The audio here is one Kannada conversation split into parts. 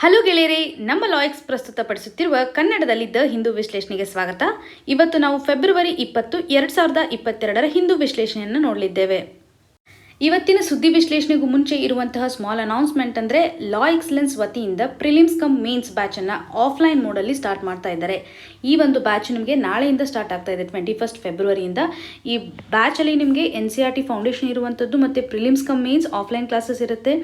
ಹಲೋ ಗೆಳೆಯರೇ, ನಮ್ಮ ಲಾಯಕ್ಸ್ ಪ್ರಸ್ತುತಪಡಿಸುತ್ತಿರುವ ಕನ್ನಡದಲ್ಲಿ ದ ಹಿಂದೂ ವಿಶ್ಲೇಷಣೆಗೆ ಸ್ವಾಗತ. ಇವತ್ತು ನಾವು ಫೆಬ್ರವರಿ 20, 2022 ಹಿಂದೂ ವಿಶ್ಲೇಷಣೆಯನ್ನು ನೋಡಲಿದ್ದೇವೆ. ಇವತ್ತಿನ ಸುದ್ದಿ ವಿಶ್ಲೇಷಣೆಗೂ ಮುಂಚೆ ಇರುವಂತಹ ಸ್ಮಾಲ್ ಅನೌನ್ಸ್ಮೆಂಟ್ ಅಂದರೆ ಲಾ ಎಕ್ಸಲೆನ್ಸ್ ವತಿಯಿಂದ ಪ್ರಿಲಿಮ್ಸ್ ಕಮ್ ಮೇನ್ಸ್ ಬ್ಯಾಚನ್ನು ಆಫ್ಲೈನ್ ಮೋಡಲ್ಲಿ ಸ್ಟಾರ್ಟ್ ಮಾಡ್ತಾ ಇದ್ದಾರೆ. ಈ ಒಂದು ಬ್ಯಾಚ್ ನಿಮಗೆ ನಾಳೆಯಿಂದ ಸ್ಟಾರ್ಟ್ ಆಗ್ತಾ ಇದೆ, 21 ಫೆಬ್ರವರಿಯಿಂದ. ಈ ಬ್ಯಾಚಲ್ಲಿ ನಿಮಗೆ NCERT ಫೌಂಡೇಶನ್ ಇರುವಂಥದ್ದು ಮತ್ತು prelims cum mains offline classes ಇರುತ್ತೆ.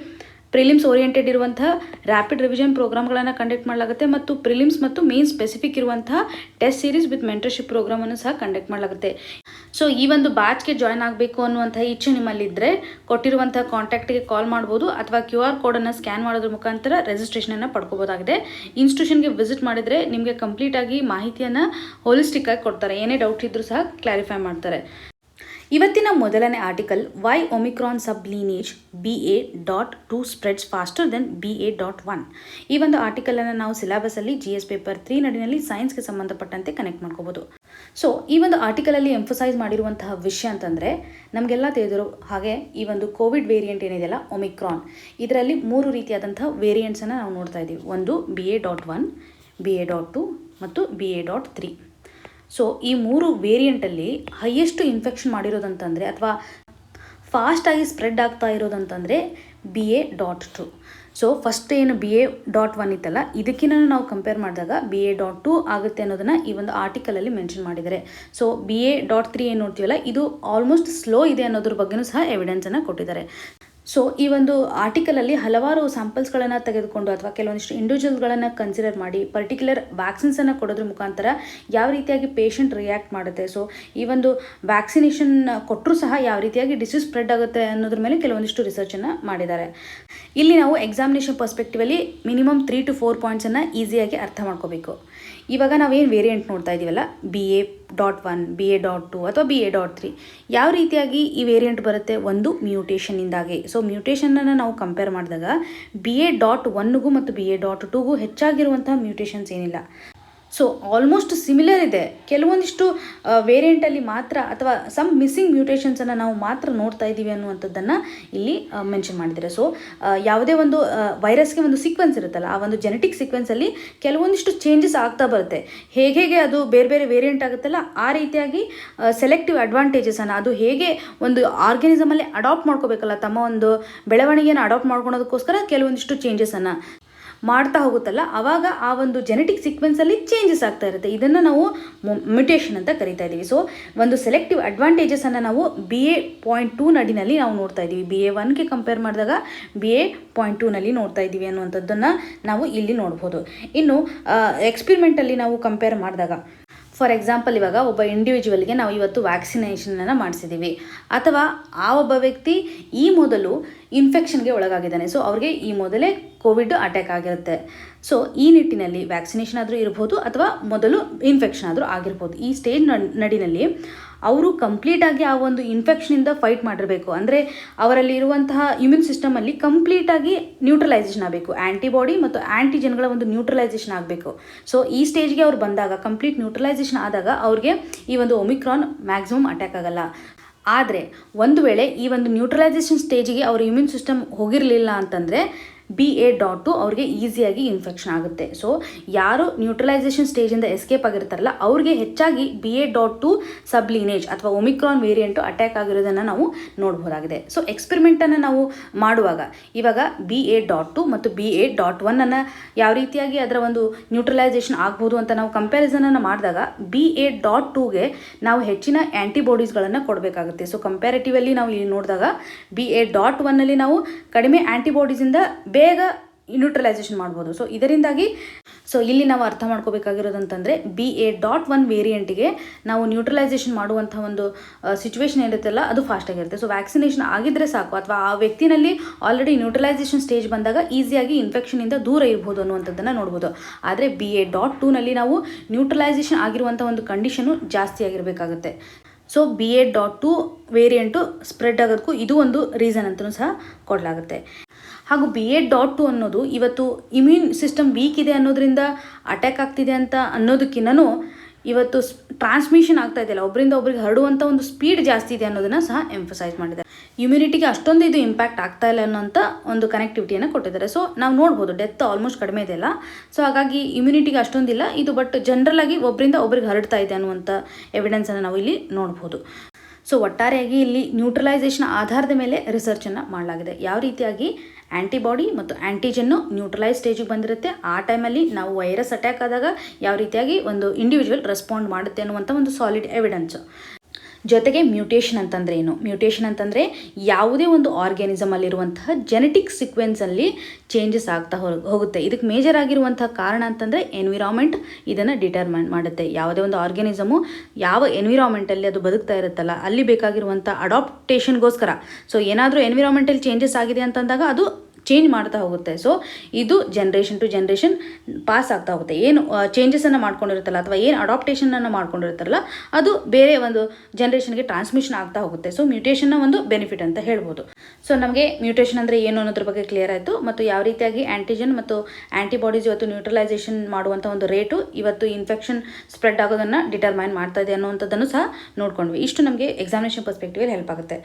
ಪ್ರಿಲಿಮ್ಸ್ ಓರಿಯೆಂಟೆಡ್ ಇರುವಂತಹ ರ್ಯಾಪಿಡ್ ರಿವಿಷನ್ ಪ್ರೋಗ್ರಾಮ್ಗಳನ್ನು ಕಂಡಕ್ಟ್ ಮಾಡಲಾಗುತ್ತೆ ಮತ್ತು ಪ್ರಿಲಿಮ್ಸ್ ಮತ್ತು ಮೇನ್ ಸ್ಪೆಸಿಫಿಕ್ ಇರುವಂತಹ ಟೆಸ್ಟ್ ಸೀರೀಸ್ ವಿತ್ ಮೆಂಟರ್ಶಿಪ್ ಪ್ರೋಗ್ರಾಮನ್ನು ಸಹ ಕಂಡಕ್ಟ್ ಮಾಡಲಾಗುತ್ತೆ. ಸೊ ಈ ಒಂದು ಬ್ಯಾಚ್ಗೆ ಜಾಯ್ನ್ ಆಗಬೇಕು ಅನ್ನುವಂತಹ ಇಚ್ಛೆ ನಿಮ್ಮಲ್ಲಿದ್ದರೆ ಕೊಟ್ಟಿರುವಂತಹ ಕಾಂಟ್ಯಾಕ್ಟ್ಗೆ ಕಾಲ್ ಮಾಡ್ಬೋದು ಅಥವಾ QR ಕೋಡನ್ನು ಸ್ಕ್ಯಾನ್ ಮಾಡೋದ್ರ ಮುಖಾಂತರ ರಿಜಿಸ್ಟ್ರೇಷನನ್ನು ಪಡ್ಕೋಬೋದಾಗಿದೆ. ಇನ್ಸ್ಟಿಟ್ಯೂಷನ್ಗೆ ವಿಸಿಟ್ ಮಾಡಿದರೆ ನಿಮಗೆ ಕಂಪ್ಲೀಟಾಗಿ ಮಾಹಿತಿಯನ್ನು ಹೋಲಿಸ್ಟಿಕ್ ಆಗಿ ಕೊಡ್ತಾರೆ. ಏನೇ ಡೌಟ್ ಇದ್ದರೂ ಸಹ ಕ್ಲಾರಿಫೈ ಮಾಡ್ತಾರೆ. ಇವತ್ತಿನ ಮೊದಲನೇ article, why Omicron sub lineage BA.2 spreads faster than BA.1. ಈ ಒಂದು ಆರ್ಟಿಕಲನ್ನು ನಾವು ಸಿಲೆಬಸಲ್ಲಿ GS ಪೇಪರ್ 3 ನಡಿನಲ್ಲಿ ಸೈನ್ಸ್ಗೆ ಸಂಬಂಧಪಟ್ಟಂತೆ ಕನೆಕ್ಟ್ ಮಾಡ್ಕೋಬೋದು. ಸೊ ಈ ಒಂದು ಆರ್ಟಿಕಲಲ್ಲಿ ಎಂಫಸೈಸ್ ಮಾಡಿರುವಂತಹ ವಿಷಯ ಅಂತಂದರೆ, ನಮಗೆಲ್ಲ ತಿಳಿದಿರೋ ಹಾಗೆ ಈ ಒಂದು ಕೋವಿಡ್ ವೇರಿಯಂಟ್ ಏನಿದೆಯಲ್ಲ ಒಮಿಕ್ರಾನ್, ಇದರಲ್ಲಿ 3 ರೀತಿಯಾದಂತಹ ವೇರಿಯಂಟ್ಸನ್ನು ನಾವು ನೋಡ್ತಾ ಇದ್ದೀವಿ. ಒಂದು BA.1, BA.2 ಮತ್ತು BA.3. ಸೊ ಈ 3 ವೇರಿಯಂಟಲ್ಲಿ ಹೈಯೆಸ್ಟ್ ಇನ್ಫೆಕ್ಷನ್ ಮಾಡಿರೋದಂತಂದರೆ ಅಥವಾ ಫಾಸ್ಟಾಗಿ ಸ್ಪ್ರೆಡ್ ಆಗ್ತಾ ಇರೋದಂತಂದರೆ BA.2. ಸೊ ಫಸ್ಟ್ ಏನು BA.1 ಇತ್ತಲ್ಲ, ಇದಕ್ಕಿಂತ ನಾವು ಕಂಪೇರ್ ಮಾಡಿದಾಗ BA.2 ಆಗುತ್ತೆ ಅನ್ನೋದನ್ನು ಈ ಒಂದು ಆರ್ಟಿಕಲಲ್ಲಿ ಮೆನ್ಷನ್ ಮಾಡಿದ್ದಾರೆ. ಸೊ BA.3 ಏನು ನೋಡ್ತೀವಲ್ಲ, ಇದು ಆಲ್ಮೋಸ್ಟ್ ಸ್ಲೋ ಇದೆ ಅನ್ನೋದ್ರ ಬಗ್ಗೆಯೂ ಸಹ ಎವಿಡೆನ್ಸನ್ನು ಕೊಟ್ಟಿದ್ದಾರೆ. ಸೊ ಈ ಒಂದು ಆರ್ಟಿಕಲಲ್ಲಿ ಹಲವಾರು ಸ್ಯಾಂಪಲ್ಸ್ಗಳನ್ನು ತೆಗೆದುಕೊಂಡು ಅಥವಾ ಕೆಲವೊಂದಿಷ್ಟು ಇಂಡಿವಿಜುವಲ್ಗಳನ್ನು ಕನ್ಸಿಡರ್ ಮಾಡಿ ಪರ್ಟಿಕ್ಯುಲರ್ ವ್ಯಾಕ್ಸಿನ್ಸನ್ನು ಕೊಡೋದ್ರ ಮುಖಾಂತರ ಯಾವ ರೀತಿಯಾಗಿ ಪೇಷಂಟ್ ರಿಯಾಕ್ಟ್ ಮಾಡುತ್ತೆ, ಸೊ ಈ ಒಂದು ವ್ಯಾಕ್ಸಿನೇಷನ್ ಕೊಟ್ಟರೂ ಸಹ ಯಾವ ರೀತಿಯಾಗಿ ಡಿಸೀಸ್ ಸ್ಪ್ರೆಡ್ ಆಗುತ್ತೆ ಅನ್ನೋದ್ರ ಮೇಲೆ ಕೆಲವೊಂದಿಷ್ಟು ರಿಸರ್ಚನ್ನು ಮಾಡಿದ್ದಾರೆ. ಇಲ್ಲಿ ನಾವು ಎಕ್ಸಾಮಿನೇಷನ್ ಪರ್ಸ್ಪೆಕ್ಟಿವಲ್ಲಿ ಮಿನಿಮಮ್ 3 to 4 ಪಾಯಿಂಟ್ಸನ್ನು ಈಸಿಯಾಗಿ ಅರ್ಥ ಮಾಡ್ಕೋಬೇಕು. ಇವಾಗ ನಾವೇನು ವೇರಿಯಂಟ್ ನೋಡ್ತಾ ಇದ್ದೀವಲ್ಲ, BA.1, BA.2 ಅಥವಾ BA.3, ಯಾವ ರೀತಿಯಾಗಿ ಈ ವೇರಿಯಂಟ್ ಬರುತ್ತೆ? ಒಂದು ಮ್ಯೂಟೇಷನ್ನಿಂದಾಗಿ. ಸೊ ಮ್ಯೂಟೇಷನನ್ನು ನಾವು ಕಂಪೇರ್ ಮಾಡಿದಾಗ BA.1ಗೂ ಮತ್ತು BA.2ಗೂ ಹೆಚ್ಚಾಗಿರುವಂತಹ ಮ್ಯೂಟೇಷನ್ಸ್ ಏನಿಲ್ಲ. ಸೊ ಆಲ್ಮೋಸ್ಟ್ ಸಿಮಿಲರ್ ಇದೆ. ಕೆಲವೊಂದಿಷ್ಟು ವೇರಿಯಂಟಲ್ಲಿ ಮಾತ್ರ ಅಥವಾ ಸಮ್ ಮಿಸ್ಸಿಂಗ್ ಮ್ಯೂಟೇಷನ್ಸನ್ನು ನಾವು ಮಾತ್ರ ನೋಡ್ತಾ ಇದ್ದೀವಿ ಅನ್ನುವಂಥದ್ದನ್ನು ಇಲ್ಲಿ ಮೆನ್ಷನ್ ಮಾಡಿದ್ದಾರೆ. ಸೊ ಯಾವುದೇ ಒಂದು ವೈರಸ್ಗೆ ಒಂದು ಸೀಕ್ವೆನ್ಸ್ ಇರುತ್ತಲ್ಲ, ಆ ಒಂದು ಜೆನೆಟಿಕ್ ಸೀಕ್ವೆನ್ಸಲ್ಲಿ ಕೆಲವೊಂದಿಷ್ಟು ಚೇಂಜಸ್ ಆಗ್ತಾ ಬರುತ್ತೆ. ಹೇಗೆ ಅದು ಬೇರೆ ಬೇರೆ ವೇರಿಯಂಟ್ ಆಗುತ್ತಲ್ಲ, ಆ ರೀತಿಯಾಗಿ ಸೆಲೆಕ್ಟಿವ್ ಅಡ್ವಾಂಟೇಜಸನ್ನು ಅದು ಹೇಗೆ ಒಂದು ಆರ್ಗ್ಯಾನಿಸಮಲ್ಲಿ ಅಡಾಪ್ಟ್ ಮಾಡ್ಕೋಬೇಕಲ್ಲ, ತಮ್ಮ ಒಂದು ಬೆಳವಣಿಗೆಯನ್ನು ಅಡಾಪ್ಟ್ ಮಾಡ್ಕೊಳೋದಕ್ಕೋಸ್ಕರ ಕೆಲವೊಂದಿಷ್ಟು ಚೇಂಜಸನ್ನು ಮಾಡ್ತಾ ಹೋಗುತ್ತಲ್ಲ, ಆವಾಗ ಆ ಒಂದು ಜೆನೆಟಿಕ್ ಸೀಕ್ವೆನ್ಸಲ್ಲಿ ಚೇಂಜಸ್ ಆಗ್ತಾ ಇರುತ್ತೆ. ಇದನ್ನು ನಾವು ಮ್ಯೂಟೇಷನ್ ಅಂತ ಕರಿತಾ ಇದ್ದೀವಿ. ಸೊ ಒಂದು ಸೆಲೆಕ್ಟಿವ್ ಅಡ್ವಾಂಟೇಜಸನ್ನು ನಾವು BA.2 ನಡಿನಲ್ಲಿ ನಾವು ನೋಡ್ತಾ ಇದ್ದೀವಿ. BA.1ಗೆ ಕಂಪೇರ್ ಮಾಡಿದಾಗ BA.2ನಲ್ಲಿ ನೋಡ್ತಾ ಇದ್ದೀವಿ ಅನ್ನುವಂಥದ್ದನ್ನು ನಾವು ಇಲ್ಲಿ ನೋಡ್ಬೋದು. ಇನ್ನು ಎಕ್ಸ್ಪೆರಿಮೆಂಟಲ್ಲಿ ನಾವು ಕಂಪೇರ್ ಮಾಡಿದಾಗ, ಫಾರ್ ಎಕ್ಸಾಂಪಲ್, ಇವಾಗ ಒಬ್ಬ ಇಂಡಿವಿಜುವಲ್ಗೆ ನಾವು ಇವತ್ತು ವ್ಯಾಕ್ಸಿನೇಷನನ್ನು ಮಾಡಿಸಿದ್ದೀವಿ, ಅಥವಾ ಆ ಒಬ್ಬ ವ್ಯಕ್ತಿ ಈ ಮೊದಲು ಇನ್ಫೆಕ್ಷನ್ಗೆ ಒಳಗಾಗಿದ್ದಾನೆ. ಸೊ ಅವ್ರಿಗೆ ಈ ಮೊದಲೇ ಕೋವಿಡ್ ಅಟ್ಯಾಕ್ ಆಗಿರುತ್ತೆ. ಸೊ ಈ ನಿಟ್ಟಿನಲ್ಲಿ ವ್ಯಾಕ್ಸಿನೇಷನ್ ಆದರೂ ಇರ್ಬೋದು ಅಥವಾ ಮೊದಲು ಇನ್ಫೆಕ್ಷನ್ ಆದರೂ ಆಗಿರ್ಬೋದು. ಈ ಸ್ಟೇಜ್ ನಡಿನಲ್ಲಿ ಅವರು ಕಂಪ್ಲೀಟಾಗಿ ಆ ಒಂದು ಇನ್ಫೆಕ್ಷನಿಂದ ಫೈಟ್ ಮಾಡಿರಬೇಕು. ಅಂದರೆ ಅವರಲ್ಲಿ ಇರುವಂತಹ ಇಮ್ಯೂನ್ ಸಿಸ್ಟಮಲ್ಲಿ ಕಂಪ್ಲೀಟಾಗಿ ನ್ಯೂಟ್ರಲೈಸೇಷನ್ ಆಗಬೇಕು. ಆ್ಯಂಟಿಬಾಡಿ ಮತ್ತು ಆ್ಯಂಟಿಜನ್ಗಳ ಒಂದು ನ್ಯೂಟ್ರಲೈಸೇಷನ್ ಆಗಬೇಕು. ಸೊ ಈ ಸ್ಟೇಜ್ಗೆ ಅವ್ರು ಬಂದಾಗ, ಕಂಪ್ಲೀಟ್ ನ್ಯೂಟ್ರಲೈಸೇಷನ್ ಆದಾಗ ಅವ್ರಿಗೆ ಈ ಒಂದು ಒಮಿಕ್ರಾನ್ ಮ್ಯಾಕ್ಸಿಮಮ್ ಅಟ್ಯಾಕ್ ಆಗಲ್ಲ. ಆದರೆ ಒಂದು ವೇಳೆ ಈ ಒಂದು ನ್ಯೂಟ್ರಲೈಸೇಷನ್ ಸ್ಟೇಜಿಗೆ ಅವ್ರ ಇಮ್ಯೂನ್ ಸಿಸ್ಟಮ್ ಹೋಗಿರಲಿಲ್ಲ ಅಂತಂದರೆ BA.2 ಅವ್ರಿಗೆ ಈಸಿಯಾಗಿ ಇನ್ಫೆಕ್ಷನ್ ಆಗುತ್ತೆ. ಸೊ ಯಾರು ನ್ಯೂಟ್ರಲೈಸೇಷನ್ ಸ್ಟೇಜಿಂದ ಎಸ್ಕೇಪ್ ಆಗಿರ್ತಾರಲ್ಲ, ಅವ್ರಿಗೆ ಹೆಚ್ಚಾಗಿ BA.2 ಸಬ್ ಲೀನೇಜ್ ಅಥವಾ ಒಮಿಕ್ರಾನ್ ವೇರಿಯಂಟು ಅಟ್ಯಾಕ್ ಆಗಿರೋದನ್ನು ನಾವು ನೋಡ್ಬೋದಾಗಿದೆ. ಸೊ ಎಕ್ಸ್ಪೆರಿಮೆಂಟನ್ನು ನಾವು ಮಾಡುವಾಗ ಇವಾಗ BA.2 ಮತ್ತು BA.1 ಯಾವ ರೀತಿಯಾಗಿ ಅದರ ಒಂದು ನ್ಯೂಟ್ರಲೈಸೇಷನ್ ಆಗ್ಬೋದು ಅಂತ ನಾವು ಕಂಪ್ಯಾರಿಸನನ್ನು ಮಾಡಿದಾಗ BA.2ಗೆ ನಾವು ಹೆಚ್ಚಿನ ಆ್ಯಂಟಿಬಾಡೀಸ್ಗಳನ್ನು ಕೊಡಬೇಕಾಗುತ್ತೆ. ಸೊ ಕಂಪ್ಯಾರಿಟಿವಲ್ಲಿ ನಾವು ಇಲ್ಲಿ ನೋಡಿದಾಗ BA.1ನಲ್ಲಿ ನಾವು ಕಡಿಮೆ ಆ್ಯಂಟಿಬಾಡೀಸಿಂದ ಬೇಗ ನ್ಯೂಟ್ರಲೈಸೇಷನ್ ಮಾಡ್ಬೋದು. ಸೊ ಇದರಿಂದಾಗಿ ಇಲ್ಲಿ ನಾವು ಅರ್ಥ ಮಾಡ್ಕೋಬೇಕಾಗಿರೋದಂತಂದರೆ BA.1 ವೇರಿಯಂಟಿಗೆ ನಾವು ನ್ಯೂಟ್ರಲೈಸೇಷನ್ ಮಾಡುವಂಥ ಒಂದು ಸಿಚುವೇಶನ್ ಇರುತ್ತಲ್ಲ, ಅದು ಫಾಸ್ಟಾಗಿರುತ್ತೆ. ಸೊ ವ್ಯಾಕ್ಸಿನೇಷನ್ ಆಗಿದ್ದರೆ ಸಾಕು, ಅಥವಾ ಆ ವ್ಯಕ್ತಿನಲ್ಲಿ ಆಲ್ರೆಡಿ ನ್ಯೂಟ್ರಲೈಸೇಷನ್ ಸ್ಟೇಜ್ ಬಂದಾಗ ಈಸಿಯಾಗಿ ಇನ್ಫೆಕ್ಷನಿಂದ ದೂರ ಇರ್ಬೋದು ಅನ್ನುವಂಥದ್ದನ್ನು ನೋಡ್ಬೋದು. ಆದರೆ BA.2ನಲ್ಲಿ ನಾವು ನ್ಯೂಟ್ರಲೈಸೇಷನ್ ಆಗಿರುವಂಥ ಒಂದು ಕಂಡೀಷನು ಜಾಸ್ತಿ ಆಗಿರಬೇಕಾಗುತ್ತೆ. ಸೊ BA.2 ವೇರಿಯಂಟು ಸ್ಪ್ರೆಡ್ ಆಗೋದಕ್ಕೂ ಇದು ಒಂದು ರೀಸನ್ ಅಂತಲೂ ಸಹ ಕೊಡಲಾಗುತ್ತೆ. ಹಾಗೂ BA.2 ಅನ್ನೋದು ಇವತ್ತು ಇಮ್ಯೂನ್ ಸಿಸ್ಟಮ್ ವೀಕ್ ಇದೆ ಅನ್ನೋದ್ರಿಂದ ಅಟ್ಯಾಕ್ ಆಗ್ತಿದೆ ಅಂತ ಅನ್ನೋದಕ್ಕಿಂತನೂ ಇವತ್ತು ಟ್ರಾನ್ಸ್ಮಿಷನ್ ಆಗ್ತಾ ಇದೆಯಲ್ಲ, ಒಬ್ಬರಿಂದ ಒಬ್ಬರಿಗೆ ಹರಡುವಂಥ ಒಂದು ಸ್ಪೀಡ್ ಜಾಸ್ತಿ ಇದೆ ಅನ್ನೋದನ್ನು ಸಹ ಎಂಫಸೈಸ್ ಮಾಡಿದ್ದಾರೆ. ಇಮ್ಯುನಿಟಿಗೆ ಅಷ್ಟೊಂದು ಇದು ಇಂಪ್ಯಾಕ್ಟ್ ಆಗ್ತಾ ಇಲ್ಲ ಅನ್ನೋಂಥ ಒಂದು ಕನೆಕ್ಟಿವಿಟಿಯನ್ನು ಕೊಟ್ಟಿದ್ದಾರೆ. ಸೊ ನಾವು ನೋಡ್ಬೋದು ಡೆತ್ ಆಲ್ಮೋಸ್ಟ್ ಕಡಿಮೆ ಇದೆಯಲ್ಲ, ಸೊ ಹಾಗಾಗಿ ಇಮ್ಯುನಿಟಿಗೆ ಅಷ್ಟೊಂದಿಲ್ಲ ಇದು, ಬಟ್ ಜನರಲಾಗಿ ಒಬ್ಬರಿಂದ ಒಬ್ರಿಗೆ ಹರಡ್ತಾ ಇದೆ ಅನ್ನುವಂಥ ಎವಿಡೆನ್ಸನ್ನು ನಾವು ಇಲ್ಲಿ ನೋಡ್ಬೋದು. ಸೊ ಒಟ್ಟಾರೆಯಾಗಿ ಇಲ್ಲಿ ನ್ಯೂಟ್ರಲೈಸೇಷನ್ ಆಧಾರದ ಮೇಲೆ ರಿಸರ್ಚನ್ನು ಮಾಡಲಾಗಿದೆ. ಯಾವ ರೀತಿಯಾಗಿ ಆ್ಯಂಟಿಬಾಡಿ ಮತ್ತು ಆ್ಯಂಟಿಜನ್ನು ನ್ಯೂಟ್ರಲೈಸ್ ಸ್ಟೇಜಿಗೆ ಬಂದಿರುತ್ತೆ, ಆ ಟೈಮಲ್ಲಿ ನಾವು ವೈರಸ್ ಅಟ್ಯಾಕ್ ಆದಾಗ ಯಾವ ರೀತಿಯಾಗಿ ಒಂದು ಇಂಡಿವಿಜುವಲ್ ರೆಸ್ಪಾಂಡ್ ಮಾಡುತ್ತೆ ಅನ್ನುವಂಥ ಒಂದು ಸಾಲಿಡ್ ಎವಿಡೆನ್ಸು. ಜೊತೆಗೆ ಮ್ಯೂಟೇಷನ್ ಅಂತಂದರೆ ಏನು? ಮ್ಯೂಟೇಷನ್ ಅಂತಂದರೆ ಯಾವುದೇ ಒಂದು ಆರ್ಗ್ಯಾನಿಸಮಲ್ಲಿರುವಂತಹ ಜೆನೆಟಿಕ್ ಸೀಕ್ವೆನ್ಸಲ್ಲಿ ಚೇಂಜಸ್ ಆಗ್ತಾ ಹೋಗುತ್ತೆ. ಇದಕ್ಕೆ ಮೇಜರ್ ಆಗಿರುವಂತಹ ಕಾರಣ ಅಂತಂದರೆ ಎನ್ವಿರಾನ್ಮೆಂಟ್ ಇದನ್ನು ಡಿಟರ್ಮೈನ್ ಮಾಡುತ್ತೆ. ಯಾವುದೇ ಒಂದು ಆರ್ಗ್ಯಾನಿಸಮು ಯಾವ ಎನ್ವಿರಾನ್ಮೆಂಟಲ್ಲಿ ಅದು ಬದುಕ್ತಾ ಇರುತ್ತಲ್ಲ ಅಲ್ಲಿ ಬೇಕಾಗಿರುವಂಥ ಅಡಾಪ್ಟೇಷನ್ಗೋಸ್ಕರ, ಸೊ ಏನಾದರೂ ಎನ್ವಿರಾನ್ಮೆಂಟಲ್ಲಿ ಚೇಂಜಸ್ ಆಗಿದೆ ಅಂತಂದಾಗ ಅದು ಚೇಂಜ್ ಮಾಡ್ತಾ ಹೋಗುತ್ತೆ. ಸೊ ಇದು ಜನ್ರೇಷನ್ ಟು ಜನ್ರೇಷನ್ ಪಾಸ್ ಆಗ್ತಾ ಹೋಗುತ್ತೆ. ಏನು ಚೇಂಜಸನ್ನು ಮಾಡ್ಕೊಂಡಿರುತ್ತಲ್ಲ ಅಥವಾ ಏನು ಅಡಾಪ್ಟೇಷನನ್ನು ಮಾಡ್ಕೊಂಡಿರ್ತಾರಲ್ಲ ಅದು ಬೇರೆ ಒಂದು ಜನ್ರೇಷನ್ಗೆ ಟ್ರಾನ್ಸ್ಮಿಷನ್ ಆಗ್ತಾ ಹೋಗುತ್ತೆ. ಸೊ ಮ್ಯೂಟೇಷನ್ನ ಒಂದು ಬೆನಿಫಿಟ್ ಅಂತ ಹೇಳ್ಬೋದು. ಸೊ ನಮಗೆ ಮ್ಯೂಟೇಷನ್ ಅಂದರೆ ಏನು ಅನ್ನೋದ್ರ ಬಗ್ಗೆ ಕ್ಲಿಯರ್ ಆಯಿತು, ಮತ್ತು ಯಾವ ರೀತಿಯಾಗಿ ಆ್ಯಂಟಿಜನ್ ಮತ್ತು ಆ್ಯಂಟಿಬಾಡೀಸ್ ಇವತ್ತು ನ್ಯೂಟ್ರಲೈಸೇಷನ್ ಮಾಡುವಂಥ ಒಂದು ರೇಟು ಇವತ್ತು ಇನ್ಫೆಕ್ಷನ್ ಸ್ಪ್ರೆಡ್ ಆಗೋದನ್ನು ಡಿಟರ್ಮೈನ್ ಮಾಡ್ತಾ ಇದೆ ಅನ್ನುವಂಥದ್ದನ್ನು ಸಹ ನೋಡ್ಕೊಂಡ್ವಿ. ಇಷ್ಟು ನಮಗೆ ಎಕ್ಸಾಮಿನೇಷನ್ ಪರ್ಸ್ಪೆಕ್ಟಿವಲ್ಲಿ ಹೆಲ್ಪ್ ಆಗುತ್ತೆ.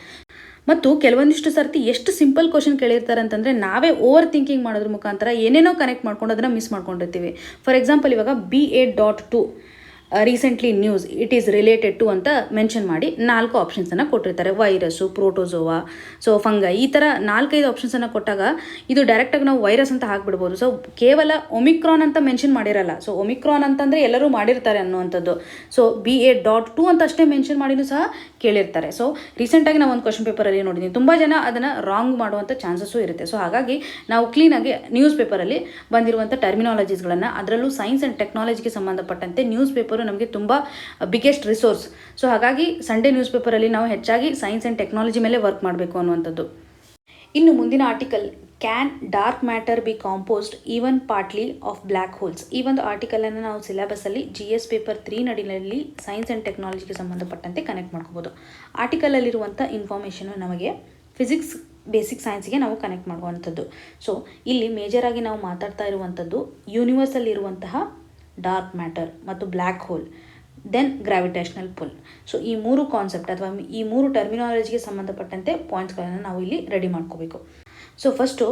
ಮತ್ತು ಕೆಲವೊಂದಿಷ್ಟು ಸರ್ತಿ ಎಷ್ಟು ಸಿಂಪಲ್ ಕ್ವಶನ್ ಕೇಳಿರ್ತಾರೆ ಅಂತಂದರೆ ನಾವೇ ಓವರ್ ಥಿಂಕಿಂಗ್ ಮಾಡೋದ್ರ ಮುಖಾಂತರ ಏನೇನೋ ಕನೆಕ್ಟ್ ಮಾಡ್ಕೊಂಡು ಅದನ್ನು ಮಿಸ್ ಮಾಡ್ಕೊಂಡಿರ್ತೀವಿ. ಫಾರ್ ಎಕ್ಸಾಂಪಲ್ ಇವಾಗ BA.2 recently news it is related to ಅಂತ ಮೆನ್ಷನ್ ಮಾಡಿ 4 ಆಪ್ಷನ್ಸನ್ನು ಕೊಟ್ಟಿರ್ತಾರೆ. ವೈರಸ್ಸು, ಪ್ರೋಟೋಸೋವಾ, ಸೊ ಫಂಗೈ, ಈ ಥರ 4-5 ಆಪ್ಷನ್ಸನ್ನು ಕೊಟ್ಟಾಗ ಇದು ಡೈರೆಕ್ಟಾಗಿ ನಾವು ವೈರಸ್ ಅಂತ ಹಾಕ್ಬಿಡ್ಬೋದು. ಸೊ ಕೇವಲ ಒಮಿಕ್ರಾನ್ ಅಂತ ಮೆನ್ಷನ್ ಮಾಡಿರಲ್ಲ. ಸೊ ಒಮಿಕ್ರಾನ್ ಅಂತಂದರೆ ಎಲ್ಲರೂ ಮಾಡಿರ್ತಾರೆ ಅನ್ನುವಂಥದ್ದು. ಸೊ BA.2 ಅಂತ ಅಷ್ಟೇ ಮೆನ್ಷನ್ ಮಾಡಿನೂ ಸಹ ಕೇಳಿರ್ತಾರೆ. ಸೊ ರೀಸೆಂಟಾಗಿ ನಾವು ಒಂದು ಕ್ವಶನ್ ಪೇಪರಲ್ಲಿ ನೋಡಿದ್ದೀನಿ, ತುಂಬ ಜನ ಅದನ್ನು ರಾಂಗ್ ಮಾಡುವಂಥ ಚಾನ್ಸಸ್ಸು ಇರುತ್ತೆ. ಸೊ ಹಾಗಾಗಿ ನಾವು ಕ್ಲೀನಾಗಿ ನ್ಯೂಸ್ ಪೇಪರಲ್ಲಿ ಬಂದಿರುವಂಥ ಟರ್ಮಿನಾಲಜೀಸ್ಗಳನ್ನು, ಅದರಲ್ಲೂ ಸೈನ್ಸ್ ಆ್ಯಂಡ್ ಟೆಕ್ನಾಲಜಿಗೆ ಸಂಬಂಧಪಟ್ಟಂತೆ ನ್ಯೂಸ್ ಪೇಪರ್ ನಮಗೆ ತುಂಬ ಬಿಗ್ಗೆಸ್ಟ್ ರಿಸೋರ್ಸ್. ಸೊ ಹಾಗಾಗಿ ಸಂಡೇ ನ್ಯೂಸ್ ಪೇಪರಲ್ಲಿ ನಾವು ಹೆಚ್ಚಾಗಿ ಸೈನ್ಸ್ ಆ್ಯಂಡ್ ಟೆಕ್ನಾಲಜಿ ಮೇಲೆ ವರ್ಕ್ ಮಾಡಬೇಕು ಅನ್ನುವಂಥದ್ದು. ಇನ್ನು ಮುಂದಿನ article, can dark matter be composed even partly of black holes. ಈ ಒಂದು ಆರ್ಟಿಕಲನ್ನು ನಾವು ಸಿಲೆಬಸ್ಸಲ್ಲಿ GS ಪೇಪರ್ 3 ನಡಿನಲ್ಲಿ ಸೈನ್ಸ್ ಆ್ಯಂಡ್ ಟೆಕ್ನಾಲಜಿಗೆ ಸಂಬಂಧಪಟ್ಟಂತೆ ಕನೆಕ್ಟ್ ಮಾಡ್ಕೋಬೋದು. ಆರ್ಟಿಕಲಲ್ಲಿರುವಂಥ ಇನ್ಫಾರ್ಮೇಷನು ನಮಗೆ ಫಿಸಿಕ್ಸ್ ಬೇಸಿಕ್ ಸೈನ್ಸ್ಗೆ ನಾವು ಕನೆಕ್ಟ್ ಮಾಡುವಂಥದ್ದು. ಸೊ ಇಲ್ಲಿ ಮೇಜರಾಗಿ ನಾವು ಮಾತಾಡ್ತಾ ಇರುವಂಥದ್ದು ಯೂನಿವರ್ಸಲ್ಲಿರುವಂತಹ ಡಾರ್ಕ್ ಮ್ಯಾಟರ್ ಮತ್ತು black hole, then gravitational full. So ಈ 3 ಕಾನ್ಸೆಪ್ಟ್ ಅಥವಾ ಈ 3 ಟರ್ಮಿನಾಲಜಿಗೆ ಸಂಬಂಧಪಟ್ಟಂತೆ ಪಾಯಿಂಟ್ಸ್ಗಳನ್ನು ನಾವು ಇಲ್ಲಿ ರೆಡಿ ಮಾಡ್ಕೋಬೇಕು. ಸೊ ಫಸ್ಟು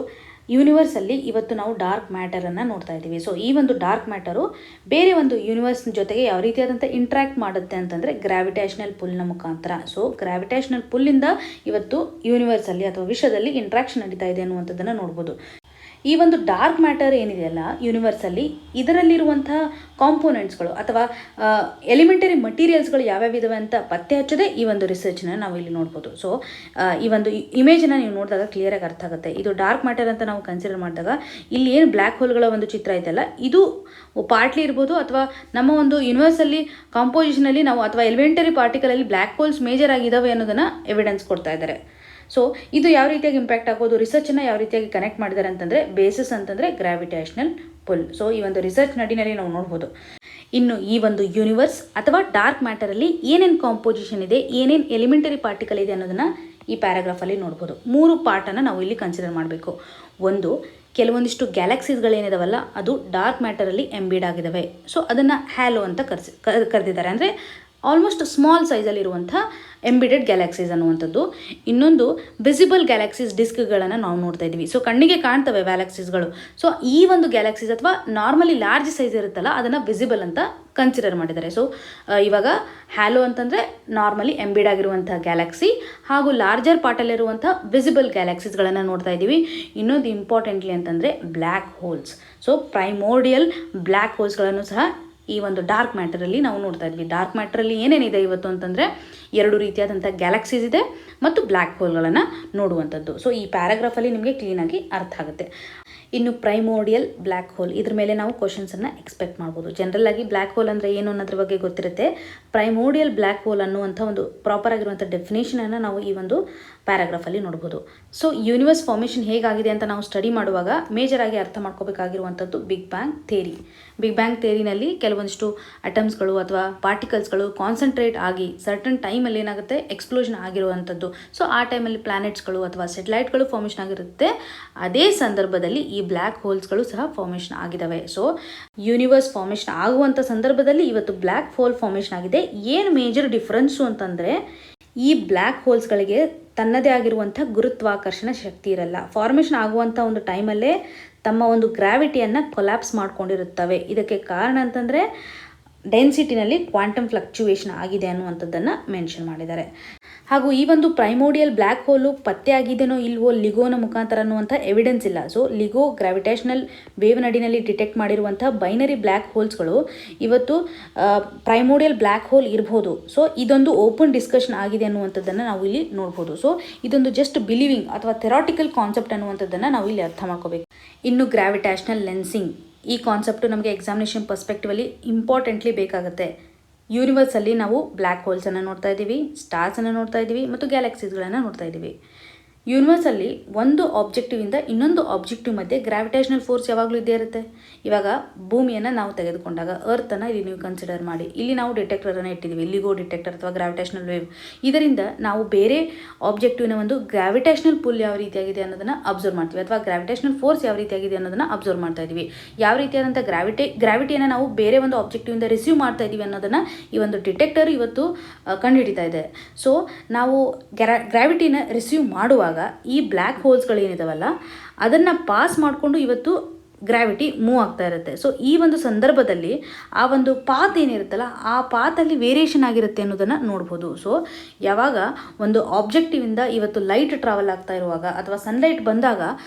ಯೂನಿವರ್ಸಲ್ಲಿ ಇವತ್ತು ನಾವು ಡಾರ್ಕ್ ಮ್ಯಾಟರನ್ನು ನೋಡ್ತಾ ಇದ್ದೀವಿ. ಸೊ ಈ ಒಂದು ಡಾರ್ಕ್ ಮ್ಯಾಟರು ಬೇರೆ ಒಂದು ಯೂನಿವರ್ಸ್ ಜೊತೆಗೆ ಯಾವ ರೀತಿಯಾದಂಥ ಇಂಟ್ರ್ಯಾಕ್ಟ್ ಮಾಡುತ್ತೆ ಅಂತಂದರೆ ಗ್ರಾವಿಟೇಷನಲ್ ಪುಲ್ನ ಮುಖಾಂತರ. ಸೊ ಗ್ರಾವಿಟೇಷನಲ್ ಪುಲ್ಲಿಂದ ಇವತ್ತು ಯೂನಿವರ್ಸಲ್ಲಿ ಅಥವಾ ವಿಶ್ವದಲ್ಲಿ ಇಂಟ್ರಾಕ್ಷನ್ ನಡೀತಾ ಇದೆ ಅನ್ನುವಂಥದ್ದನ್ನು ನೋಡ್ಬೋದು. ಈ ಒಂದು ಡಾರ್ಕ್ ಮ್ಯಾಟರ್ ಏನಿದೆಯಲ್ಲ ಯೂನಿವರ್ಸಲ್ಲಿ, ಇದರಲ್ಲಿರುವಂತಹ ಕಾಂಪೋನೆಂಟ್ಸ್ಗಳು ಅಥವಾ ಎಲಿಮೆಂಟರಿ ಮಟೀರಿಯಲ್ಸ್ಗಳು ಯಾವ್ಯಾವಿದಾವೆ ಅಂತ ಪತ್ತೆ ಹಚ್ಚೋದೇ ಈ ಒಂದು ರಿಸರ್ಚ್ನ ನಾವು ಇಲ್ಲಿ ನೋಡ್ಬೋದು. ಸೊ ಈ ಒಂದು ಇಮೇಜನ್ನು ನೀವು ನೋಡಿದಾಗ ಕ್ಲಿಯರಾಗಿ ಅರ್ಥ ಆಗುತ್ತೆ. ಇದು ಡಾರ್ಕ್ ಮ್ಯಾಟರ್ ಅಂತ ನಾವು ಕನ್ಸಿಡರ್ ಮಾಡಿದಾಗ ಇಲ್ಲಿ ಏನು ಬ್ಲ್ಯಾಕ್ ಹೋಲ್ಗಳ ಒಂದು ಚಿತ್ರ ಐತಲ್ಲ, ಇದು ಪಾರ್ಟ್ಲಿ ಇರ್ಬೋದು ಅಥವಾ ನಮ್ಮ ಒಂದು ಯೂನಿವರ್ಸಲ್ಲಿ ಕಾಂಪೋಸಿಷನಲ್ಲಿ ನಾವು ಅಥವಾ ಎಲಿಮೆಂಟರಿ ಪಾರ್ಟಿಕಲಲ್ಲಿ ಬ್ಲ್ಯಾಕ್ ಹೋಲ್ಸ್ ಮೇಜರ್ ಆಗಿದ್ದಾವೆ ಅನ್ನೋದನ್ನು ಎವಿಡೆನ್ಸ್ ಕೊಡ್ತಾ ಇದ್ದಾರೆ. ಸೊ ಇದು ಯಾವ ರೀತಿಯಾಗಿ ಇಂಪ್ಯಾಕ್ಟ್ ಆಗೋದು, ರಿಸರ್ಚನ್ನು ಯಾವ ರೀತಿಯಾಗಿ ಕನೆಕ್ಟ್ ಮಾಡಿದ್ದಾರೆ ಅಂತಂದರೆ ಬೇಸಿಸ್ ಅಂತಂದರೆ ಗ್ರಾವಿಟೇಷನಲ್ ಪುಲ್. ಸೊ ಈ ಒಂದು ರಿಸರ್ಚ್ ನಡಿನಲ್ಲಿ ನಾವು ನೋಡ್ಬೋದು. ಇನ್ನು ಈ ಒಂದು ಯೂನಿವರ್ಸ್ ಅಥವಾ ಡಾರ್ಕ್ ಮ್ಯಾಟರಲ್ಲಿ ಏನೇನು ಕಾಂಪೋಸಿಷನ್ ಇದೆ, ಏನೇನು ಎಲಿಮೆಂಟರಿ ಪಾರ್ಟಿಕಲ್ ಇದೆ ಅನ್ನೋದನ್ನು ಈ ಪ್ಯಾರಾಗ್ರಾಫಲ್ಲಿ ನೋಡ್ಬೋದು. 3 ಪಾರ್ಟನ್ನು ನಾವು ಇಲ್ಲಿ ಕನ್ಸಿಡರ್ ಮಾಡಬೇಕು. ಒಂದು, ಕೆಲವೊಂದಿಷ್ಟು ಗ್ಯಾಲಕ್ಸೀಸ್ಗಳೇನಿದಾವಲ್ಲ ಅದು ಡಾರ್ಕ್ ಮ್ಯಾಟರಲ್ಲಿ ಎಂಬಿಡ್ ಆಗಿದ್ದಾವೆ. ಸೊ ಅದನ್ನು ಹ್ಯಾಲೋ ಅಂತ ಕರೆದಿದ್ದಾರೆ, ಅಂದರೆ ಆಲ್ಮೋಸ್ಟ್ ಸ್ಮಾಲ್ ಸೈಜಲ್ಲಿರುವಂಥ ಎಂಬಿಡೆಡ್ ಗ್ಯಾಲಕ್ಸೀಸ್ ಅನ್ನುವಂಥದ್ದು. ಇನ್ನೊಂದು, ವಿಸಿಬಲ್ ಗ್ಯಾಲಕ್ಸೀಸ್ ಡಿಸ್ಕ್ಗಳನ್ನು ನಾವು ನೋಡ್ತಾ ಇದ್ದೀವಿ. ಸೊ ಕಣ್ಣಿಗೆ ಕಾಣ್ತವೆ ಗ್ಯಾಲಕ್ಸೀಸ್ಗಳು. ಸೊ ಈ ಒಂದು ಗ್ಯಾಲಕ್ಸೀಸ್ ಅಥವಾ ನಾರ್ಮಲಿ ಲಾರ್ಜ್ ಸೈಜ್ ಇರುತ್ತಲ್ಲ ಅದನ್ನು ವಿಸಿಬಲ್ ಅಂತ ಕನ್ಸಿಡರ್ ಮಾಡಿದ್ದಾರೆ. ಸೊ ಇವಾಗ ಹ್ಯಾಲೋ ಅಂತಂದರೆ ನಾರ್ಮಲಿ ಎಂಬಿಡ್ ಆಗಿರುವಂಥ ಗ್ಯಾಲಕ್ಸಿ, ಹಾಗೂ ಲಾರ್ಜರ್ ಪಾರ್ಟಲ್ಲಿರುವಂಥ ವಿಸಿಬಲ್ ಗ್ಯಾಲಕ್ಸೀಸ್ಗಳನ್ನು ನೋಡ್ತಾ ಇದ್ದೀವಿ. ಇನ್ನೊಂದು ಇಂಪಾರ್ಟೆಂಟ್ಲಿ ಅಂತಂದರೆ ಬ್ಲ್ಯಾಕ್ ಹೋಲ್ಸ್. ಸೊ ಪ್ರೈಮೋರ್ಡಿಯಲ್ ಬ್ಲ್ಯಾಕ್ ಹೋಲ್ಸ್ಗಳನ್ನು ಸಹ ಈ ಒಂದು ಡಾರ್ಕ್ ಮ್ಯಾಟರಲ್ಲಿ ನಾವು ನೋಡ್ತಾ ಇದ್ವಿ. ಡಾರ್ಕ್ ಮ್ಯಾಟರಲ್ಲಿ ಏನೇನಿದೆ ಇವತ್ತು ಅಂತಂದರೆ 2 ರೀತಿಯಾದಂಥ ಗ್ಯಾಲಕ್ಸೀಸ್ ಇದೆ ಮತ್ತು ಬ್ಲ್ಯಾಕ್ ಹೋಲ್ಗಳನ್ನು ನೋಡುವಂಥದ್ದು. ಸೊ ಈ ಪ್ಯಾರಾಗ್ರಾಫಲ್ಲಿ ನಿಮಗೆ ಕ್ಲೀನಾಗಿ ಅರ್ಥ ಆಗುತ್ತೆ. ಇನ್ನು ಪ್ರೈಮೋರ್ಡಿಯಲ್ ಬ್ಲ್ಯಾಕ್ ಹೋಲ್, ಇದ್ರ ಮೇಲೆ ನಾವು ಕ್ವಶನ್ಸನ್ನು ಎಕ್ಸ್ಪೆಕ್ಟ್ ಮಾಡ್ಬೋದು. ಜನರಲ್ ಆಗಿ ಬ್ಲ್ಯಾಕ್ ಹೋಲ್ ಅಂದರೆ ಏನು ಅನ್ನೋದ್ರ ಬಗ್ಗೆ ಗೊತ್ತಿರುತ್ತೆ. ಪ್ರೈಮೋರ್ಡಿಯಲ್ ಬ್ಲ್ಯಾಕ್ ಹೋಲ್ ಅನ್ನುವಂಥ ಒಂದು ಪ್ರಾಪರ್ ಆಗಿರುವಂಥ ಡೆಫಿನೇಷನನ್ನು ನಾವು ಈ ಒಂದು ಪ್ಯಾರಾಗ್ರಾಫಲ್ಲಿ ನೋಡ್ಬೋದು. ಸೊ ಯೂನಿವರ್ಸ್ ಫಾರ್ಮೇಷನ್ ಹೇಗಾಗಿದೆ ಅಂತ ನಾವು ಸ್ಟಡಿ ಮಾಡುವಾಗ ಮೇಜರಾಗಿ ಅರ್ಥ ಮಾಡ್ಕೋಬೇಕಾಗಿರುವಂಥದ್ದು big bang theory. Big bang ಥಿಯರಿನಲ್ಲಿ ಕೆಲವೊಂದಿಷ್ಟು ಅಟಮ್ಸ್ಗಳು ಅಥವಾ ಪಾರ್ಟಿಕಲ್ಸ್ಗಳು ಕಾನ್ಸಂಟ್ರೇಟ್ ಆಗಿ ಸರ್ಟನ್ ಟೈಮಲ್ಲಿ ಏನಾಗುತ್ತೆ ಎಕ್ಸ್ಪ್ಲೋಷನ್ ಆಗಿರುವಂಥದ್ದು. ಸೊ ಆ ಟೈಮಲ್ಲಿ ಪ್ಲಾನೆಟ್ಸ್ಗಳು ಅಥವಾ ಸೆಟಲೈಟ್ಗಳು ಫಾರ್ಮೇಷನ್ ಆಗಿರುತ್ತೆ. ಅದೇ ಸಂದರ್ಭದಲ್ಲಿ ಈ ಬ್ಲ್ಯಾಕ್ ಹೋಲ್ಸ್ಗಳು ಸಹ ಫಾರ್ಮೇಷನ್ ಆಗಿದ್ದಾವೆ. ಸೊ ಯೂನಿವರ್ಸ್ ಫಾರ್ಮೇಷನ್ ಆಗುವಂಥ ಸಂದರ್ಭದಲ್ಲಿ ಇವತ್ತು ಬ್ಲ್ಯಾಕ್ ಹೋಲ್ ಫಾರ್ಮೇಷನ್ ಆಗಿದೆ. ಏನು ಮೇಜರ್ ಡಿಫ್ರೆನ್ಸು ಅಂತಂದರೆ ಈ ಬ್ಲ್ಯಾಕ್ ಹೋಲ್ಸ್ಗಳಿಗೆ ತನ್ನದೇ ಆಗಿರುವಂಥ ಗುರುತ್ವಾಕರ್ಷಣ ಶಕ್ತಿ ಇರಲ್ಲ. ಫಾರ್ಮೇಷನ್ ಆಗುವಂಥ ಒಂದು ಟೈಮಲ್ಲೇ ತಮ್ಮ ಒಂದು ಗ್ರಾವಿಟಿಯನ್ನು ಕೊಲ್ಯಾಪ್ಸ್ ಮಾಡ್ಕೊಂಡಿರುತ್ತವೆ. ಇದಕ್ಕೆ ಕಾರಣ ಅಂತಂದರೆ ಡೆನ್ಸಿಟಿನಲ್ಲಿ ಕ್ವಾಂಟಮ್ ಫ್ಲಕ್ಚುಯೇಷನ್ ಆಗಿದೆ ಅನ್ನುವಂಥದ್ದನ್ನು ಮೆನ್ಷನ್ ಮಾಡಿದ್ದಾರೆ. ಹಾಗೂ ಈ ಒಂದು ಪ್ರೈಮೋಡಿಯಲ್ ಬ್ಲ್ಯಾಕ್ ಹೋಲು ಪತ್ತೆ ಆಗಿದೆನೋ ಇಲ್ವೋ ಲಿಗೋನ ಮುಖಾಂತರ ಅನ್ನುವಂಥ ಎವಿಡೆನ್ಸ್ ಇಲ್ಲ. ಸೊ ಲಿಗೋ ಗ್ರಾವಿಟೇಷನಲ್ ವೇವ್ ನಡಿನಲ್ಲಿ ಡಿಟೆಕ್ಟ್ ಮಾಡಿರುವಂಥ ಬೈನರಿ ಬ್ಲ್ಯಾಕ್ ಹೋಲ್ಸ್ಗಳು ಇವತ್ತು ಪ್ರೈಮೋಡಿಯಲ್ ಬ್ಲ್ಯಾಕ್ ಹೋಲ್ ಇರ್ಬೋದು. ಸೊ ಇದೊಂದು ಓಪನ್ ಡಿಸ್ಕಷನ್ ಆಗಿದೆ ಅನ್ನುವಂಥದ್ದನ್ನು ನಾವು ಇಲ್ಲಿ ನೋಡ್ಬೋದು. ಸೊ ಇದೊಂದು ಜಸ್ಟ್ ಬಿಲೀವಿಂಗ್ ಅಥವಾ ಥೆರಾಟಿಕಲ್ ಕಾನ್ಸೆಪ್ಟ್ ಅನ್ನುವಂಥದ್ದನ್ನು ನಾವು ಇಲ್ಲಿ ಅರ್ಥ ಮಾಡ್ಕೋಬೇಕು. ಇನ್ನು ಗ್ರಾವಿಟೇಷನಲ್ ಲೆನ್ಸಿಂಗ್ ಈ ಕಾನ್ಸೆಪ್ಟು ನಮಗೆ ಎಕ್ಸಾಮಿನೇಷನ್ ಪರ್ಸ್ಪೆಕ್ಟಿವಲ್ಲಿ ಇಂಪಾರ್ಟೆಂಟ್ಲಿ ಬೇಕಾಗುತ್ತೆ. ಯೂನಿವರ್ಸಲ್ಲಿ ನಾವು ಬ್ಲ್ಯಾಕ್ ಹೋಲ್ಸನ್ನು ನೋಡ್ತಾ ಇದ್ದೀವಿ, ಸ್ಟಾರ್ಸನ್ನು ನೋಡ್ತಾ ಇದ್ದೀವಿ ಮತ್ತು ಗ್ಯಾಲಕ್ಸೀಸ್ಗಳನ್ನು ನೋಡ್ತಾ ಇದ್ದೀವಿ. ಯೂನಿವರ್ಸಲ್ಲಿ ಒಂದು ಆಬ್ಜೆಕ್ಟಿವಿಂದ ಇನ್ನೊಂದು ಆಬ್ಜೆಕ್ಟಿವ್ ಮಧ್ಯೆ ಗ್ರಾವಿಟೇಷನಲ್ ಫೋರ್ಸ್ ಯಾವಾಗಲೂ ಇದ್ದೇ ಇರುತ್ತೆ. ಇವಾಗ ಭೂಮಿಯನ್ನು ನಾವು ತೆಗೆದುಕೊಂಡಾಗ ಅರ್ಥನ್ನು ಇಲ್ಲಿ ನೀವು ಕನ್ಸಿಡರ್ ಮಾಡಿ, ಇಲ್ಲಿ ನಾವು ಡಿಟೆಕ್ಟರನ್ನು ಇಟ್ಟಿದ್ದೀವಿ, ಲಿಗೋ ಡಿಟೆಕ್ಟರ್ ಅಥವಾ ಗ್ರಾವಿಟೇಷನಲ್ ವೇವ್. ಇದರಿಂದ ನಾವು ಬೇರೆ ಆಬ್ಜೆಕ್ಟಿವ್ನ ಒಂದು ಗ್ರಾವಿಟೇಷನಲ್ ಪುಲ್ ಯಾವ ರೀತಿಯಾಗಿದೆ ಅನ್ನೋದನ್ನು ಅಬ್ಸರ್ವ್ ಮಾಡ್ತೀವಿ, ಅಥವಾ ಗ್ರಾವಿಟೇಷನಲ್ ಫೋರ್ಸ್ ಯಾವ ರೀತಿಯಾಗಿದೆ ಅನ್ನೋದನ್ನು ಅಬ್ಸರ್ವ್ ಮಾಡ್ತಾ ಇದ್ದೀವಿ. ಯಾವ ರೀತಿಯಾದಂಥ ಗ್ರಾವಿಟಿಯನ್ನು ನಾವು ಬೇರೆ ಒಂದು ಆಬ್ಜೆಕ್ಟಿವಿಂದ ರಿಸೀವ್ ಮಾಡ್ತಾ ಇದ್ದೀವಿ ಅನ್ನೋದನ್ನು ಈ ಒಂದು ಡಿಟೆಕ್ಟರ್ ಇವತ್ತು ಕಂಡುಹಿಡಿತಾ ಇದೆ. ಸೊ ನಾವು ಗ್ರಾವಿಟಿನ ರಿಸೀವ್ ಮಾಡುವಾಗ ಈ ಬ್ಲ್ಯಾಕ್ ಹೋಲ್ಸ್ಗಳು ಏನಿದಾವಲ್ಲ ಅದನ್ನು ಪಾಸ್ ಮಾಡಿಕೊಂಡು ಇವತ್ತು ಗ್ರಾವಿಟಿ ಮೂವ್ ಆಗ್ತಾ ಇರುತ್ತೆ. ಸೊ ಈ ಒಂದು ಸಂದರ್ಭದಲ್ಲಿ ಆ ಒಂದು ಪಾತ್ ಏನಿರುತ್ತಲ್ಲ ಆ ಪಾತಲ್ಲಿ ವೇರಿಯೇಷನ್ ಆಗಿರುತ್ತೆ ಅನ್ನೋದನ್ನು ನೋಡ್ಬೋದು. ಸೊ ಯಾವಾಗ ಒಂದು ಆಬ್ಜೆಕ್ಟಿವಿಂದ ಇವತ್ತು ಲೈಟ್ ಟ್ರಾವೆಲ್ ಆಗ್ತಾ ಇರುವಾಗ ಅಥವಾ ಸನ್ಲೈಟ್ ಬಂದಾಗ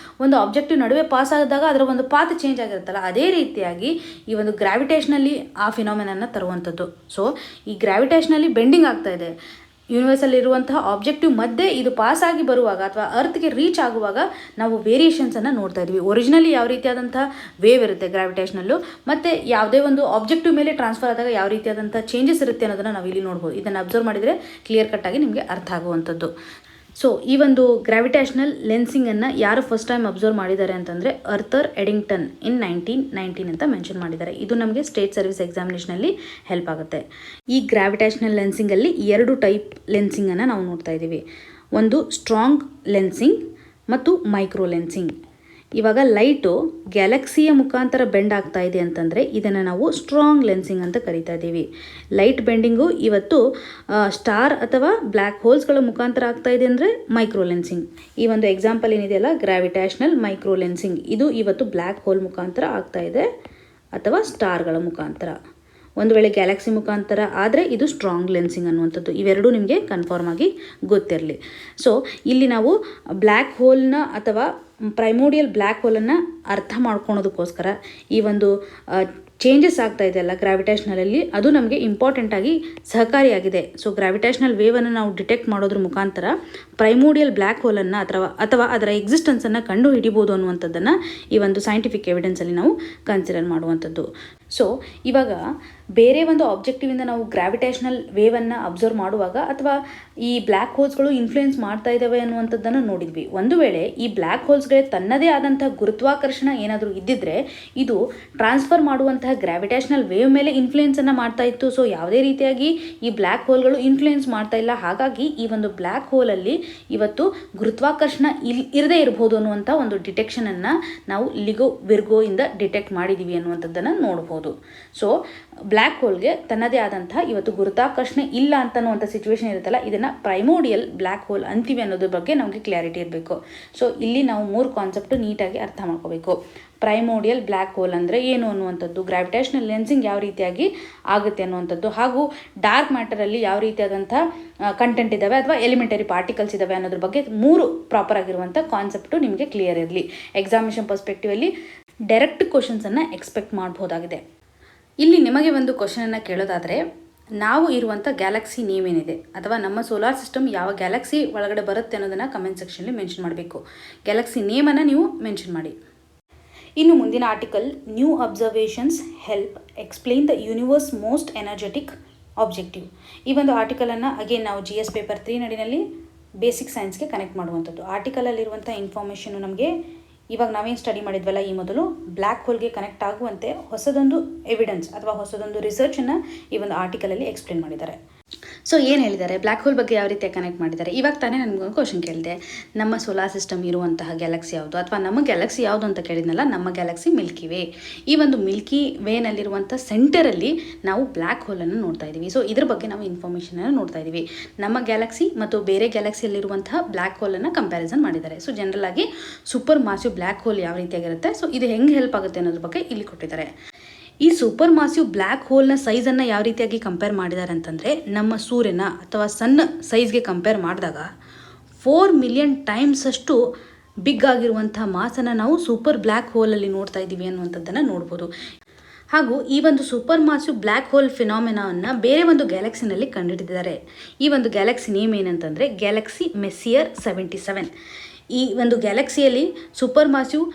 ಒಂದು ಆಬ್ಜೆಕ್ಟಿವ್ ನಡುವೆ ಪಾಸ್ ಆದಾಗ ಅದರ ಒಂದು ಪಾತ್ ಚೇಂಜ್ ಆಗಿರುತ್ತಲ್ಲ, ಅದೇ ರೀತಿಯಾಗಿ ಈ ಒಂದು ಗ್ರಾವಿಟೇಷನಲ್ಲಿ ಆ ಫಿನಾಮಿನನ್ನು ತರುವಂಥದ್ದು. ಸೊ ಈ ಗ್ರಾವಿಟೇಷನಲ್ಲಿ ಬೆಂಡಿಂಗ್ ಆಗ್ತಾ ಇದೆ. ಯೂನಿವರ್ಸಲ್ಲಿರುವಂತಹ ಆಬ್ಜೆಕ್ಟಿವ್ ಮಧ್ಯೆ ಇದು ಪಾಸ್ ಆಗಿ ಬರುವಾಗ ಅಥವಾ ಅರ್ತ್ಗೆ ರೀಚ್ ಆಗುವಾಗ ನಾವು ವೇರಿಯೇಷನ್ಸನ್ನು ನೋಡ್ತಾ ಇದ್ವಿ. ಒರಿಜಿನಲಿ ಯಾವ ರೀತಿಯಾದಂಥ ವೇವ್ ಇರುತ್ತೆ ಗ್ರಾವಿಟೇಷನಲ್ಲು, ಮತ್ತು ಯಾವುದೇ ಒಂದು ಆಬ್ಜೆಕ್ಟಿವ್ ಮೇಲೆ ಟ್ರಾನ್ಸ್ಫರ್ ಆದಾಗ ಯಾವ ರೀತಿಯಾದಂಥ ಚೇಂಜಸ್ ಇರುತ್ತೆ ಅನ್ನೋದನ್ನು ನಾವು ಇಲ್ಲಿ ನೋಡ್ಬೋದು. ಇದನ್ನು ಅಬ್ಸರ್ವ್ ಮಾಡಿದರೆ ಕ್ಲಿಯರ್ ಕಟ್ಟಾಗಿ ನಿಮಗೆ ಅರ್ಥ ಆಗುವಂಥದ್ದು. ಸೊ ಈ ಒಂದು ಗ್ರಾವಿಟೇಷನಲ್ ಲೆನ್ಸಿಂಗನ್ನು ಯಾರು ಫಸ್ಟ್ ಟೈಮ್ ಅಬ್ಸರ್ವ್ ಮಾಡಿದ್ದಾರೆ ಅಂತಂದರೆ ಅರ್ಥರ್ ಎಡಿಂಗ್ಟನ್ ಇನ್ 1919 ಅಂತ ಮೆನ್ಷನ್ ಮಾಡಿದ್ದಾರೆ. ಇದು ನಮಗೆ ಸ್ಟೇಟ್ ಸರ್ವಿಸ್ ಎಕ್ಸಾಮಿನೇಷನಲ್ಲಿ ಹೆಲ್ಪ್ ಆಗುತ್ತೆ. ಈ ಗ್ರಾವಿಟೇಷನಲ್ ಲೆನ್ಸಿಂಗಲ್ಲಿ 2 ಟೈಪ್ ಲೆನ್ಸಿಂಗನ್ನು ನಾವು ನೋಡ್ತಾ ಇದ್ದೀವಿ. ಒಂದು ಸ್ಟ್ರಾಂಗ್ ಲೆನ್ಸಿಂಗ್ ಮತ್ತು ಮೈಕ್ರೋ ಲೆನ್ಸಿಂಗ್. ಇವಾಗ ಲೈಟು ಗ್ಯಾಲಕ್ಸಿಯ ಮುಖಾಂತರ ಬೆಂಡ್ ಆಗ್ತಾ ಇದೆ ಅಂತಂದರೆ ಇದನ್ನು ನಾವು ಸ್ಟ್ರಾಂಗ್ ಲೆನ್ಸಿಂಗ್ ಅಂತ ಕರಿತಾ ಇದ್ದೀವಿ. ಲೈಟ್ ಬೆಂಡಿಂಗು ಇವತ್ತು ಸ್ಟಾರ್ ಅಥವಾ ಬ್ಲ್ಯಾಕ್ ಹೋಲ್ಸ್ಗಳ ಮುಖಾಂತರ ಆಗ್ತಾ ಇದೆ ಅಂದರೆ ಮೈಕ್ರೋ ಲೆನ್ಸಿಂಗ್. ಈ ಒಂದು ಎಕ್ಸಾಂಪಲ್ ಏನಿದೆಯಲ್ಲ ಗ್ರಾವಿಟೇಷನಲ್ ಮೈಕ್ರೋ ಲೆನ್ಸಿಂಗ್, ಇದು ಇವತ್ತು ಬ್ಲ್ಯಾಕ್ ಹೋಲ್ ಮುಖಾಂತರ ಆಗ್ತಾ ಇದೆ ಅಥವಾ ಸ್ಟಾರ್ಗಳ ಮುಖಾಂತರ. ಒಂದು ವೇಳೆ ಗ್ಯಾಲಕ್ಸಿ ಮುಖಾಂತರ ಆದರೆ ಇದು ಸ್ಟ್ರಾಂಗ್ ಲೆನ್ಸಿಂಗ್ ಅನ್ನುವಂಥದ್ದು. ಇವೆರಡೂ ನಿಮಗೆ ಕನ್ಫರ್ಮ್ ಆಗಿ ಗೊತ್ತಿರಲಿ. ಸೊ ಇಲ್ಲಿ ನಾವು ಬ್ಲ್ಯಾಕ್ ಹೋಲ್ನ ಅಥವಾ ಪ್ರೈಮೋಡಿಯಲ್ ಬ್ಲ್ಯಾಕ್ ಹೋಲನ್ನು ಅರ್ಥ ಮಾಡ್ಕೊಳೋದಕ್ಕೋಸ್ಕರ ಈ ಒಂದು ಚೇಂಜಸ್ ಆಗ್ತಾ ಇದೆಯಲ್ಲ ಗ್ರಾವಿಟೇಷನಲ್ಲಿ, ಅದು ನಮಗೆ ಇಂಪಾರ್ಟೆಂಟಾಗಿ ಸಹಕಾರಿಯಾಗಿದೆ. ಸೊ ಗ್ರಾವಿಟೇಷನಲ್ ವೇವನ್ನು ನಾವು ಡಿಟೆಕ್ಟ್ ಮಾಡೋದ್ರ ಮುಖಾಂತರ ಪ್ರೈಮೋಡಿಯಲ್ ಬ್ಲ್ಯಾಕ್ ಹೋಲನ್ನು ಅಥವಾ ಅದರ ಎಕ್ಸಿಸ್ಟೆನ್ಸನ್ನು ಕಂಡು ಹಿಡಿಬೋದು ಅನ್ನುವಂಥದ್ದನ್ನು ಈ ಒಂದು ಸೈಂಟಿಫಿಕ್ ಎವಿಡೆನ್ಸಲ್ಲಿ ನಾವು ಕನ್ಸಿಡರ್ ಮಾಡುವಂಥದ್ದು. ಸೊ ಇವಾಗ ಬೇರೆ ಒಂದು ಆಬ್ಜೆಕ್ಟಿವಿಂದ ನಾವು ಗ್ರಾವಿಟೇಷನಲ್ ವೇವನ್ನು ಅಬ್ಸರ್ವ್ ಮಾಡುವಾಗ ಅಥವಾ ಈ ಬ್ಲ್ಯಾಕ್ ಹೋಲ್ಸ್ಗಳು ಇನ್ಫ್ಲುಯೆನ್ಸ್ ಮಾಡ್ತಾ ಇದ್ದಾವೆ ಅನ್ನುವಂಥದ್ದನ್ನು ನೋಡಿದ್ವಿ. ಒಂದು ವೇಳೆ ಈ ಬ್ಲ್ಯಾಕ್ ಹೋಲ್ಸ್ಗಳಿಗೆ ತನ್ನದೇ ಆದಂಥ ಗುರುತ್ವಾಕರ್ಷಣ ಏನಾದರೂ ಇದ್ದಿದ್ದರೆ ಇದು ಟ್ರಾನ್ಸ್ಫರ್ ಮಾಡುವಂತಹ ಗ್ರಾವಿಟೇಷನಲ್ ವೇವ್ ಮೇಲೆ ಇನ್ಫ್ಲುಯೆನ್ಸನ್ನು ಮಾಡ್ತಾ ಇತ್ತು. ಸೊ ಯಾವುದೇ ರೀತಿಯಾಗಿ ಈ ಬ್ಲ್ಯಾಕ್ ಹೋಲ್ಗಳು ಇನ್ಫ್ಲುಯೆನ್ಸ್ ಮಾಡ್ತಾ ಇಲ್ಲ. ಹಾಗಾಗಿ ಈ ಒಂದು ಬ್ಲ್ಯಾಕ್ ಹೋಲಲ್ಲಿ ಇವತ್ತು ಗುರುತ್ವಾಕರ್ಷಣ ಇರದೇ ಇರಬಹುದು ಅನ್ನುವಂಥ ಒಂದು ಡಿಟೆಕ್ಷನನ್ನು ನಾವು ಲಿಗೋ ವಿರ್ಗೋ ಇಂದ ಡಿಟೆಕ್ಟ್ ಮಾಡಿದ್ದೀವಿ ಅನ್ನುವಂಥದ್ದನ್ನು ನೋಡ್ಬೋದು. ಸೊ ಬ್ಲ್ಯಾಕ್ ಹೋಲ್ಗೆ ತನ್ನದೇ ಆದಂತಹ ಇವತ್ತು ಗುರುತ್ವಾಕರ್ಷಣೆ ಇಲ್ಲ ಅಂತನ್ನುವಂಥ ಸಿಚುವೇಶನ್ ಇರುತ್ತಲ್ಲ, ಇದನ್ನು ಪ್ರೈಮೋಡಿಯಲ್ ಬ್ಲ್ಯಾಕ್ ಹೋಲ್ ಅಂತೀವಿ ಅನ್ನೋದ್ರ ಬಗ್ಗೆ ನಮಗೆ ಕ್ಲಾರಿಟಿ ಇರಬೇಕು. ಸೊ ಇಲ್ಲಿ ನಾವು 3 ಕಾನ್ಸೆಪ್ಟ್ ನೀಟಾಗಿ ಅರ್ಥ ಮಾಡ್ಕೋಬೇಕು. ಪ್ರೈಮೋಡಿಯಲ್ ಬ್ಲ್ಯಾಕ್ ಹೋಲ್ ಅಂದರೆ ಏನು ಅನ್ನುವಂಥದ್ದು, ಗ್ರಾವಿಟೇಷನಲ್ ಲೆನ್ಸಿಂಗ್ ಯಾವ ರೀತಿಯಾಗಿ ಆಗುತ್ತೆ ಅನ್ನುವಂಥದ್ದು, ಹಾಗೂ ಡಾರ್ಕ್ ಮ್ಯಾಟರಲ್ಲಿ ಯಾವ ರೀತಿಯಾದಂಥ ಕಂಟೆಂಟ್ ಇದ್ದಾವೆ ಅಥವಾ ಎಲಿಮೆಂಟರಿ ಪಾರ್ಟಿಕಲ್ಸ್ ಇದ್ದಾವೆ ಅನ್ನೋದ್ರ ಬಗ್ಗೆ 3 ಪ್ರಾಪರ್ ಆಗಿರುವಂಥ ಕಾನ್ಸೆಪ್ಟು ನಿಮಗೆ ಕ್ಲಿಯರ್ ಇರಲಿ. ಎಕ್ಸಾಮಿನೇಷನ್ ಪರ್ಸ್ಪೆಕ್ಟಿವಲ್ಲಿ ಡೈರೆಕ್ಟ್ ಕ್ವಶನ್ಸನ್ನು ಎಕ್ಸ್ಪೆಕ್ಟ್ ಮಾಡ್ಬೋದಾಗಿದೆ. ಇಲ್ಲಿ ನಿಮಗೆ ಒಂದು ಕ್ವಶನನ್ನು ಕೇಳೋದಾದರೆ, ನಾವು ಇರುವಂಥ ಗ್ಯಾಲಕ್ಸಿ ನೇಮ್ ಏನಿದೆ ಅಥವಾ ನಮ್ಮ ಸೋಲಾರ್ ಸಿಸ್ಟಮ್ ಯಾವ ಗ್ಯಾಲಕ್ಸಿ ಒಳಗಡೆ ಬರುತ್ತೆ ಅನ್ನೋದನ್ನು ಕಮೆಂಟ್ ಸೆಕ್ಷನಲ್ಲಿ ಮೆನ್ಷನ್ ಮಾಡಬೇಕು. ಗ್ಯಾಲಕ್ಸಿ ನೇಮನ್ನು ನೀವು ಮೆನ್ಷನ್ ಮಾಡಿ. ಇನ್ನು ಮುಂದಿನ article, new observations help explain the universe most energetic objective. ಈ ಒಂದು ಆರ್ಟಿಕಲನ್ನು ಅಗೇನ್ ನಾವು GS ಪೇಪರ್ 3 ನಡಿನಲ್ಲಿ ಬೇಸಿಕ್ ಸೈನ್ಸ್ಗೆ ಕನೆಕ್ಟ್ ಮಾಡುವಂಥದ್ದು. ಆರ್ಟಿಕಲಲ್ಲಿರುವಂಥ ಇನ್ಫಾರ್ಮೇಷನ್ನು ನಮಗೆ ಇವಾಗ ನಾವೇನು ಸ್ಟಡಿ ಮಾಡಿದ್ವಲ್ಲ ಈ ಮೊದಲು ಬ್ಲ್ಯಾಕ್ ಹೋಲ್ಗೆ ಕನೆಕ್ಟ್ ಆಗುವಂತೆ ಹೊಸದೊಂದು ಎವಿಡೆನ್ಸ್ ಅಥವಾ ಹೊಸದೊಂದು ರಿಸರ್ಚನ್ನು ಈ ಒಂದು ಆರ್ಟಿಕಲಲ್ಲಿ ಎಕ್ಸ್ಪ್ಲೇನ್ ಮಾಡಿದ್ದಾರೆ. ಸೊ ಏನು ಹೇಳಿದ್ದಾರೆ, ಬ್ಲ್ಯಾಕ್ ಹೋಲ್ ಬಗ್ಗೆ ಯಾವ ರೀತಿ ಕನೆಕ್ಟ್ ಮಾಡಿದ್ದಾರೆ. ಇವಾಗ ತಾನೇ ನನಗೊಂದು ಕ್ವಶನ್ ಕೇಳಿದೆ, ನಮ್ಮ ಸೋಲಾರ್ ಸಿಸ್ಟಮ್ ಇರುವಂತಹ ಗ್ಯಾಲಕ್ಸಿ ಯಾವುದು, ಅಥವಾ ನಮ್ಮ ಗ್ಯಾಲಕ್ಸಿ ಯಾವುದು ಅಂತ ಕೇಳಿದ್ನಲ್ಲ. ನಮ್ಮ ಗ್ಯಾಲಕ್ಸಿ ಮಿಲ್ಕಿ ವೇ. ಈ ಒಂದು ಮಿಲ್ಕಿ ವೇನಲ್ಲಿರುವಂಥ ಸೆಂಟರಲ್ಲಿ ನಾವು ಬ್ಲ್ಯಾಕ್ ಹೋಲನ್ನು ನೋಡ್ತಾ ಇದ್ದೀವಿ. ಸೊ ಇದ್ರ ಬಗ್ಗೆ ನಾವು ಇನ್ಫಾರ್ಮೇಷನನ್ನು ನೋಡ್ತಾ ಇದ್ದೀವಿ. ನಮ್ಮ ಗ್ಯಾಲಕ್ಸಿ ಮತ್ತು ಬೇರೆ ಗ್ಯಾಲಕ್ಸಿಯಲ್ಲಿರುವಂತಹ ಬ್ಲ್ಯಾಕ್ ಹೋಲನ್ನು ಕಂಪ್ಯಾರಿಸನ್ ಮಾಡಿದ್ದಾರೆ. ಸೊ ಜನರಲ್ ಆಗಿ ಸೂಪರ್ ಮಾಸಿವ್ ಬ್ಲ್ಯಾಕ್ ಹೋಲ್ ಯಾವ ರೀತಿಯಾಗಿರುತ್ತೆ, ಸೊ ಇದು ಹೆಂಗೆ ಹೆಲ್ಪ್ ಆಗುತ್ತೆ ಅನ್ನೋದ್ರ ಬಗ್ಗೆ ಇಲ್ಲಿ ಕೊಟ್ಟಿದ್ದಾರೆ. ಈ ಸೂಪರ್ ಮಾಸಿವ್ ಬ್ಲ್ಯಾಕ್ ಹೋಲ್ನ ಸೈಜನ್ನು ಯಾವ ರೀತಿಯಾಗಿ ಕಂಪೇರ್ ಮಾಡಿದ್ದಾರೆ ಅಂತಂದರೆ, ನಮ್ಮ ಸೂರ್ಯನ ಅಥವಾ ಸಣ್ಣ ಸೈಜ್ಗೆ ಕಂಪೇರ್ ಮಾಡಿದಾಗ 4 ಮಿಲಿಯನ್ ಟೈಮ್ಸ್ ಅಷ್ಟು ಬಿಗ್ ಆಗಿರುವಂಥ ಮಾಸನ್ನು ನಾವು ಸೂಪರ್ ಬ್ಲ್ಯಾಕ್ ಹೋಲಲ್ಲಿ ನೋಡ್ತಾ ಇದ್ದೀವಿ ಅನ್ನುವಂಥದ್ದನ್ನು ನೋಡ್ಬೋದು. ಹಾಗೂ ಈ ಒಂದು ಸೂಪರ್ ಮಾಸಿವ್ ಬ್ಲ್ಯಾಕ್ ಹೋಲ್ ಫಿನಾಮಿನಾವನ್ನು ಬೇರೆ ಒಂದು ಗ್ಯಾಲಕ್ಸಿನಲ್ಲಿ ಕಂಡುಹಿಡಿದಿದ್ದಾರೆ. ಈ ಒಂದು ಗ್ಯಾಲಕ್ಸಿ ನೇಮ್ ಏನಂತಂದರೆ ಗ್ಯಾಲಕ್ಸಿ ಮೆಸ್ಸಿಯರ್ 77. ಈ ಒಂದು ಗ್ಯಾಲಕ್ಸಿಯಲ್ಲಿ ಸೂಪರ್ ಮಾಸಿವ್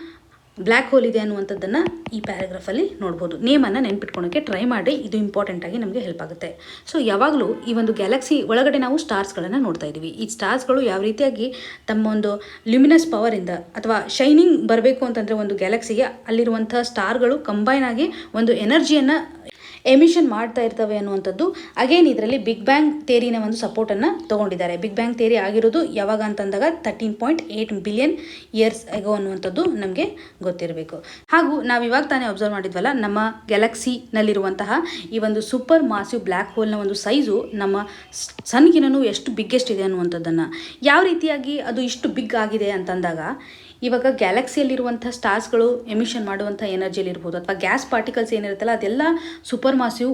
ಬ್ಲ್ಯಾಕ್ ಹೋಲ್ ಇದೆ ಅನ್ನುವಂಥದ್ದನ್ನು ಈ ಪ್ಯಾರಾಗ್ರಾಫಲ್ಲಿ ನೋಡ್ಬೋದು. ನೇಮನ್ನು ನೆನ್ಪಿಟ್ಕೊಳೋಕ್ಕೆ ಟ್ರೈ ಮಾಡಿ, ಇದು ಇಂಪಾರ್ಟೆಂಟಾಗಿ ನಮಗೆ ಹೆಲ್ಪ್ ಆಗುತ್ತೆ. ಸೊ ಯಾವಾಗಲೂ ಈ ಒಂದು ಗ್ಯಾಲಕ್ಸಿ ಒಳಗಡೆ ನಾವು ಸ್ಟಾರ್ಸ್ಗಳನ್ನು ನೋಡ್ತಾ ಇದ್ದೀವಿ. ಈ ಸ್ಟಾರ್ಸ್ಗಳು ಯಾವ ರೀತಿಯಾಗಿ ತಮ್ಮ ಒಂದು ಲ್ಯುಮಿನಸ್ ಪವರಿಂದ ಅಥವಾ ಶೈನಿಂಗ್ ಬರಬೇಕು ಅಂತಂದರೆ ಒಂದು ಗ್ಯಾಲಕ್ಸಿಗೆ ಅಲ್ಲಿರುವಂಥ ಸ್ಟಾರ್ಗಳು ಕಂಬೈನ್ ಆಗಿ ಒಂದು ಎನರ್ಜಿಯನ್ನು ಎಮಿಷನ್ ಮಾಡ್ತಾ ಇರ್ತವೆ ಅನ್ನುವಂಥದ್ದು. ಅಗೇನ್ ಇದರಲ್ಲಿ ಬಿಗ್ ಬ್ಯಾಂಗ್ ಥಿಯರಿನ ಒಂದು ಸಪೋರ್ಟನ್ನು ತೊಗೊಂಡಿದ್ದಾರೆ. ಬಿಗ್ ಬ್ಯಾಂಗ್ ಥಿಯರಿ ಆಗಿರೋದು ಯಾವಾಗ ಅಂತಂದಾಗ 13.8 ಬಿಲಿಯನ್ ಇಯರ್ಸ್ ಆಗೋ ಅನ್ನುವಂಥದ್ದು ನಮಗೆ ಗೊತ್ತಿರಬೇಕು. ಹಾಗೂ ನಾವು ಇವಾಗ ತಾನೇ ಅಬ್ಸರ್ವ್ ಮಾಡಿದ್ವಲ್ಲ, ನಮ್ಮ ಗ್ಯಾಲಕ್ಸಿನಲ್ಲಿರುವಂತಹ ಈ ಒಂದು ಸೂಪರ್ ಮಾಸಿವ್ ಬ್ಲ್ಯಾಕ್ ಹೋಲ್ನ ಒಂದು ಸೈಜು ನಮ್ಮ ಸನ್ಗಿನೂ ಎಷ್ಟು ಬಿಗ್ಗೆಸ್ಟ್ ಇದೆ ಅನ್ನುವಂಥದ್ದನ್ನು, ಯಾವ ರೀತಿಯಾಗಿ ಅದು ಇಷ್ಟು ಬಿಗ್ ಆಗಿದೆ ಅಂತಂದಾಗ, ಇವಾಗ ಗ್ಯಾಲಕ್ಸಿಯಲ್ಲಿರುವಂಥ ಸ್ಟಾರ್ಸ್ಗಳು ಎಮಿಷನ್ ಮಾಡುವಂಥ ಎನರ್ಜಿಯಲ್ಲಿರ್ಬೋದು ಅಥವಾ ಗ್ಯಾಸ್ ಪಾರ್ಟಿಕಲ್ಸ್ ಏನಿರುತ್ತಲ್ಲ ಅದೆಲ್ಲ ಸೂಪರ್ ಮಾಸಿವ್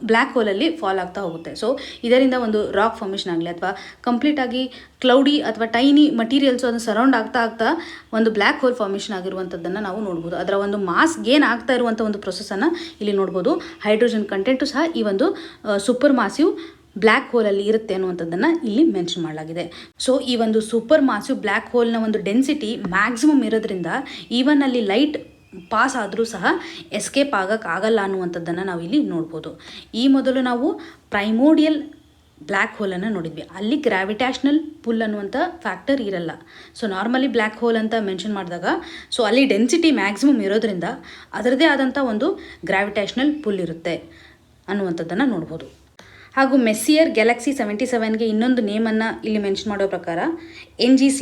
ಬ್ಲ್ಯಾಕ್ ಹೋಲಲ್ಲಿ ಫಾಲ್ ಆಗ್ತಾ ಹೋಗುತ್ತೆ. ಸೊ ಇದರಿಂದ ಒಂದು ರಾಕ್ ಫಾರ್ಮೇಷನ್ ಆಗಲಿ ಅಥವಾ ಕಂಪ್ಲೀಟಾಗಿ ಕ್ಲೌಡಿ ಅಥವಾ ಟೈನಿ ಮಟೀರಿಯಲ್ಸು ಅದನ್ನು ಸರೌಂಡ್ ಆಗ್ತಾ ಒಂದು ಬ್ಲ್ಯಾಕ್ ಹೋಲ್ ಫಾರ್ಮೇಷನ್ ಆಗಿರುವಂಥದ್ದನ್ನು ನಾವು ನೋಡ್ಬೋದು. ಅದರ ಒಂದು ಮಾಸ್ ಗೇನ್ ಆಗ್ತಾ ಇರುವಂಥ ಒಂದು ಪ್ರೊಸೆಸನ್ನು ಇಲ್ಲಿ ನೋಡ್ಬೋದು. ಹೈಡ್ರೋಜನ್ ಕಂಟೆಂಟು ಸಹ ಈ ಒಂದು ಸೂಪರ್ ಮಾಸಿವ್ ಬ್ಲ್ಯಾಕ್ ಹೋಲಲ್ಲಿ ಇರುತ್ತೆ ಅನ್ನುವಂಥದ್ದನ್ನು ಇಲ್ಲಿ ಮೆನ್ಷನ್ ಮಾಡಲಾಗಿದೆ. ಸೊ ಈ ಒಂದು ಸೂಪರ್ ಮಾಸಿವ್ ಬ್ಲ್ಯಾಕ್ ಹೋಲ್ನ ಒಂದು ಡೆನ್ಸಿಟಿ ಮ್ಯಾಕ್ಸಿಮಮ್ ಇರೋದ್ರಿಂದ ಈವನ್ ಅಲ್ಲಿ ಲೈಟ್ ಪಾಸ್ ಆದರೂ ಸಹ ಎಸ್ಕೇಪ್ ಆಗೋಕ್ಕಾಗಲ್ಲ ಅನ್ನುವಂಥದ್ದನ್ನು ನಾವು ಇಲ್ಲಿ ನೋಡ್ಬೋದು. ಈ ಮೊದಲು ನಾವು ಪ್ರೈಮೋಡಿಯಲ್ ಬ್ಲ್ಯಾಕ್ ಹೋಲನ್ನು ನೋಡಿದ್ವಿ. ಅಲ್ಲಿ ಗ್ರಾವಿಟೇಷನಲ್ ಪುಲ್ ಅನ್ನುವಂಥ ಫ್ಯಾಕ್ಟರ್ ಇರಲ್ಲ. ಸೊ ನಾರ್ಮಲಿ ಬ್ಲ್ಯಾಕ್ ಹೋಲ್ ಅಂತ ಮೆನ್ಷನ್ ಮಾಡಿದಾಗ ಸೊ ಅಲ್ಲಿ ಡೆನ್ಸಿಟಿ ಮ್ಯಾಕ್ಸಿಮಮ್ ಇರೋದ್ರಿಂದ ಅದರದೇ ಆದಂಥ ಒಂದು ಗ್ರಾವಿಟೇಷನಲ್ ಪುಲ್ ಇರುತ್ತೆ ಅನ್ನುವಂಥದ್ದನ್ನು ನೋಡ್ಬೋದು. ಹಾಗೂ ಮೆಸ್ಸಿಯರ್ ಗ್ಯಾಲಕ್ಸಿ 77ಗೆ ಇನ್ನೊಂದು ನೇಮನ್ನು ಇಲ್ಲಿ ಮೆನ್ಷನ್ ಮಾಡೋ ಪ್ರಕಾರ NGC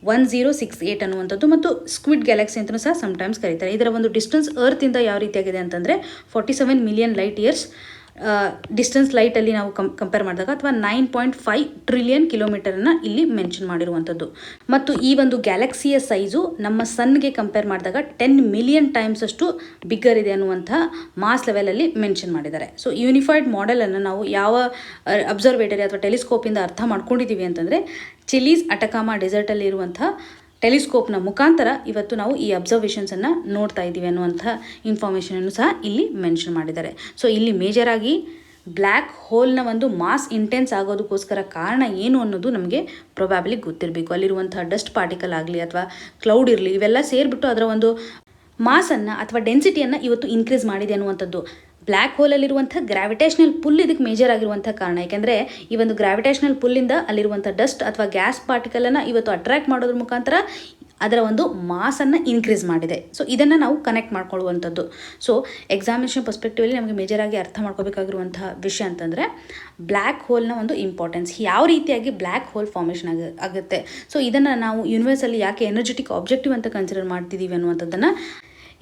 1068 ಅನ್ನುವಂಥದ್ದು ಮತ್ತು ಸ್ಕ್ವಿಡ್ ಗ್ಯಾಲಕ್ಸಿ ಅಂತಲೂ ಸಹ ಸಮ್ಟೈಮ್ಸ್ ಕರೀತಾರೆ. ಇದರ ಒಂದು ಡಿಸ್ಟೆನ್ಸ್ ಅರ್ತಿಂದ ಯಾವ ರೀತಿಯಾಗಿದೆ ಅಂತಂದರೆ 47 ಮಿಲಿಯನ್ ಲೈಟ್ ಇಯರ್ಸ್ ಡಿಸ್ಟೆನ್ಸ್ ಲೈಟಲ್ಲಿ ನಾವು ಕಂಪೇರ್ ಮಾಡಿದಾಗ ಅಥವಾ 9.5 ಟ್ರಿಲಿಯನ್ ಕಿಲೋಮೀಟರನ್ನು ಇಲ್ಲಿ ಮೆನ್ಷನ್ ಮಾಡಿರುವಂಥದ್ದು. ಮತ್ತು ಈ ಒಂದು ಗ್ಯಾಲಕ್ಸಿಯ ಸೈಜು ನಮ್ಮ ಸನ್ಗೆ ಕಂಪೇರ್ ಮಾಡಿದಾಗ 10 ಮಿಲಿಯನ್ ಟೈಮ್ಸ್ ಅಷ್ಟು ಬಿಗ್ಗರ್ ಇದೆ ಅನ್ನುವಂಥ ಮಾಸ್ ಲೆವೆಲಲ್ಲಿ ಮೆನ್ಷನ್ ಮಾಡಿದ್ದಾರೆ. ಸೊ ಯೂನಿಫೈಡ್ ಮಾಡೆಲನ್ನು ನಾವು ಯಾವ ಅಬ್ಸರ್ವೇಟರಿ ಅಥವಾ ಟೆಲಿಸ್ಕೋಪಿಂದ ಅರ್ಥ ಮಾಡ್ಕೊಂಡಿದ್ದೀವಿ ಅಂತಂದರೆ ಚಿಲೀಸ್ ಅಟಕಾಮಾ ಡೆಸರ್ಟಲ್ಲಿ ಇರುವಂಥ ಟೆಲಿಸ್ಕೋಪ್ನ ಮುಖಾಂತರ ಇವತ್ತು ನಾವು ಈ ಅಬ್ಸರ್ವೇಷನ್ಸನ್ನು ನೋಡ್ತಾ ಇದ್ದೀವಿ ಅನ್ನುವಂಥ ಇನ್ಫಾರ್ಮೇಷನನ್ನು ಸಹ ಇಲ್ಲಿ ಮೆನ್ಷನ್ ಮಾಡಿದ್ದಾರೆ. ಸೊ ಇಲ್ಲಿ ಮೇಜರಾಗಿ ಬ್ಲ್ಯಾಕ್ ಹೋಲ್ನ ಒಂದು ಮಾಸ್ ಇಂಟೆನ್ಸ್ ಆಗೋದಕ್ಕೋಸ್ಕರ ಕಾರಣ ಏನು ಅನ್ನೋದು ನಮಗೆ ಪ್ರೊಬ್ಯಾಬ್ಲಿ ಗೊತ್ತಿರಬೇಕು. ಅಲ್ಲಿರುವಂಥ ಡಸ್ಟ್ ಪಾರ್ಟಿಕಲ್ ಆಗಲಿ ಅಥವಾ ಕ್ಲೌಡ್ ಇರಲಿ, ಇವೆಲ್ಲ ಸೇರಿಬಿಟ್ಟು ಅದರ ಒಂದು ಮಾಸನ್ನು ಅಥವಾ ಡೆನ್ಸಿಟಿಯನ್ನು ಇವತ್ತು ಇನ್ಕ್ರೀಸ್ ಮಾಡಿದೆ ಅನ್ನುವಂಥದ್ದು. ಬ್ಲ್ಯಾಕ್ ಹೋಲಲ್ಲಿರುವಂಥ ಗ್ರಾವಿಟೇಷನಲ್ ಪುಲ್ ಇದಕ್ಕೆ ಮೇಜರ್ ಆಗಿರುವಂಥ ಕಾರಣ. ಯಾಕೆಂದರೆ ಈ ಒಂದು ಗ್ರಾವಿಟೇಷನಲ್ ಪುಲ್ಲಿಂದ ಅಲ್ಲಿರುವಂಥ ಡಸ್ಟ್ ಅಥವಾ ಗ್ಯಾಸ್ ಪಾರ್ಟಿಕಲನ್ನು ಇವತ್ತು ಅಟ್ರ್ಯಾಕ್ಟ್ ಮಾಡೋದ್ರ ಮುಖಾಂತರ ಅದರ ಒಂದು ಮಾಸನ್ನು ಇನ್ಕ್ರೀಸ್ ಮಾಡಿದೆ. ಸೊ ಇದನ್ನು ನಾವು ಕನೆಕ್ಟ್ ಮಾಡ್ಕೊಳ್ಳುವಂಥದ್ದು. ಸೊ ಎಕ್ಸಾಮಿನೇಷನ್ ಪರ್ಸ್ಪೆಕ್ಟಿವಲ್ಲಿ ನಮಗೆ ಮೇಜರಾಗಿ ಅರ್ಥ ಮಾಡ್ಕೋಬೇಕಾಗಿರುವಂತಹ ವಿಷಯ ಅಂತಂದರೆ ಬ್ಲ್ಯಾಕ್ ಹೋಲ್ನ ಒಂದು ಇಂಪಾರ್ಟೆನ್ಸ್, ಯಾವ ರೀತಿಯಾಗಿ ಬ್ಲ್ಯಾಕ್ ಹೋಲ್ ಫಾರ್ಮೇಷನ್ ಆಗುತ್ತೆ. ಸೊ ಇದನ್ನು ನಾವು ಯೂನಿವರ್ಸಲ್ಲಿ ಯಾಕೆ ಎನರ್ಜೆಟಿಕ್ ಆಬ್ಜೆಕ್ಟಿವ್ ಅಂತ ಕನ್ಸಿಡರ್ ಮಾಡ್ತಿದ್ದೀವಿ ಅನ್ನುವಂಥದ್ದನ್ನು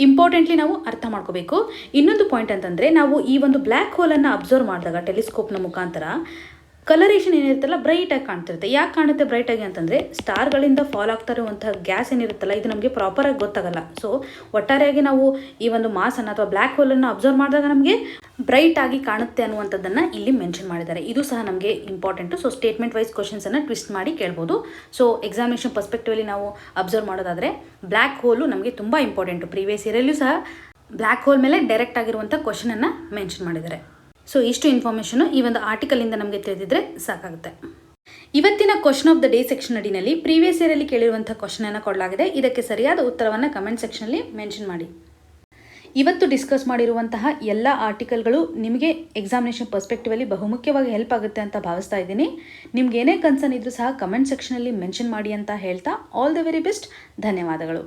ಇಂಪಾರ್ಟೆಂಟ್ಲಿ ನಾವು ಅರ್ಥ ಮಾಡ್ಕೋಬೇಕು. ಇನ್ನೊಂದು ಪಾಯಿಂಟ್ ಅಂತಂದರೆ ನಾವು ಈ ಒಂದು ಬ್ಲ್ಯಾಕ್ ಹೋಲನ್ನು ಅಬ್ಸರ್ವ್ ಮಾಡಿದಾಗ ಟೆಲಿಸ್ಕೋಪ್ನ ಮುಖಾಂತರ ಕಲರೇಷನ್ ಏನಿರುತ್ತಲ್ಲ ಬ್ರೈಟಾಗಿ ಕಾಣ್ತಿರುತ್ತೆ. ಯಾಕೆ ಕಾಣುತ್ತೆ ಬ್ರೈಟಾಗಿ ಅಂತಂದರೆ ಸ್ಟಾರ್ಗಳಿಂದ ಫಾಲ್ ಆಗ್ತಾ ಇರುವಂಥ ಗ್ಯಾಸ್ ಏನಿರುತ್ತಲ್ಲ ಇದು ನಮಗೆ ಪ್ರಾಪರಾಗಿ ಗೊತ್ತಾಗಲ್ಲ. ಸೊ ಒಟ್ಟಾರೆಯಾಗಿ ನಾವು ಈ ಒಂದು ಮಾಸನ್ನು ಅಥವಾ ಬ್ಲ್ಯಾಕ್ ಹೋಲನ್ನು ಅಬ್ಸರ್ವ್ ಮಾಡಿದಾಗ ನಮಗೆ ಬ್ರೈಟ್ ಆಗಿ ಕಾಣುತ್ತೆ ಅನ್ನುವಂಥದ್ದನ್ನು ಇಲ್ಲಿ ಮೆನ್ಷನ್ ಮಾಡಿದ್ದಾರೆ. ಇದು ಸಹ ನಮಗೆ ಇಂಪಾರ್ಟೆಂಟು. ಸೊ ಸ್ಟೇಟ್ಮೆಂಟ್ ವೈಸ್ ಕ್ವಶನ್ಸನ್ನು ಟ್ವಿಸ್ಟ್ ಮಾಡಿ ಕೇಳ್ಬೋದು. ಸೊ ಎಕ್ಸಾಮಿನೇಷನ್ ಪರ್ಸ್ಪೆಕ್ಟಿವಲ್ಲಿ ನಾವು ಅಬ್ಸರ್ವ್ ಮಾಡೋದಾದರೆ ಬ್ಲ್ಯಾಕ್ ಹೋಲು ನಮಗೆ ತುಂಬ ಇಂಪಾರ್ಟೆಂಟು. ಪ್ರೀವಿಯಸ್ ಇಯರಲ್ಲೂ ಸಹ ಬ್ಲ್ಯಾಕ್ ಹೋಲ್ ಮೇಲೆ ಡೈರೆಕ್ಟ್ ಆಗಿರುವಂಥ ಕ್ವಶನನ್ನು ಮೆನ್ಷನ್ ಮಾಡಿದ್ದಾರೆ. ಸೊ ಇಷ್ಟು ಇನ್ಫಾರ್ಮೇಷನು ಈ ಒಂದು ಆರ್ಟಿಕಲಿಂದ ನಮಗೆ ತಿಳಿದಿದ್ರೆ ಸಾಕಾಗುತ್ತೆ. ಇವತ್ತಿನ question of the day section ಅಡಿನಲ್ಲಿ ಪ್ರೀವಿಯಸ್ ಇಯರಲ್ಲಿ ಕೇಳಿರುವಂಥ ಕ್ವಶನನ್ನು ಕೊಡಲಾಗಿದೆ. ಇದಕ್ಕೆ ಸರಿಯಾದ ಉತ್ತರವನ್ನು ಕಮೆಂಟ್ ಸೆಕ್ಷನಲ್ಲಿ ಮೆನ್ಷನ್ ಮಾಡಿ. ಇವತ್ತು ಡಿಸ್ಕಸ್ ಮಾಡಿರುವಂತಹ ಎಲ್ಲ ಆರ್ಟಿಕಲ್ಗಳು ನಿಮಗೆ ಎಕ್ಸಾಮಿನೇಷನ್ ಪರ್ಸ್ಪೆಕ್ಟಿವಲ್ಲಿ ಬಹುಮುಖ್ಯವಾಗಿ ಹೆಲ್ಪ್ ಆಗುತ್ತೆ ಅಂತ ಭಾವಿಸ್ತಾ ಇದ್ದೀನಿ. ನಿಮ್ಗೆ ಏನೇ ಕನ್ಸರ್ನ್ ಇದ್ರೂ ಸಹ ಕಮೆಂಟ್ ಸೆಕ್ಷನಲ್ಲಿ ಮೆನ್ಷನ್ ಮಾಡಿ ಅಂತ ಹೇಳ್ತಾ ಆಲ್ ದ ವೆರಿ ಬೆಸ್ಟ್. ಧನ್ಯವಾದಗಳು.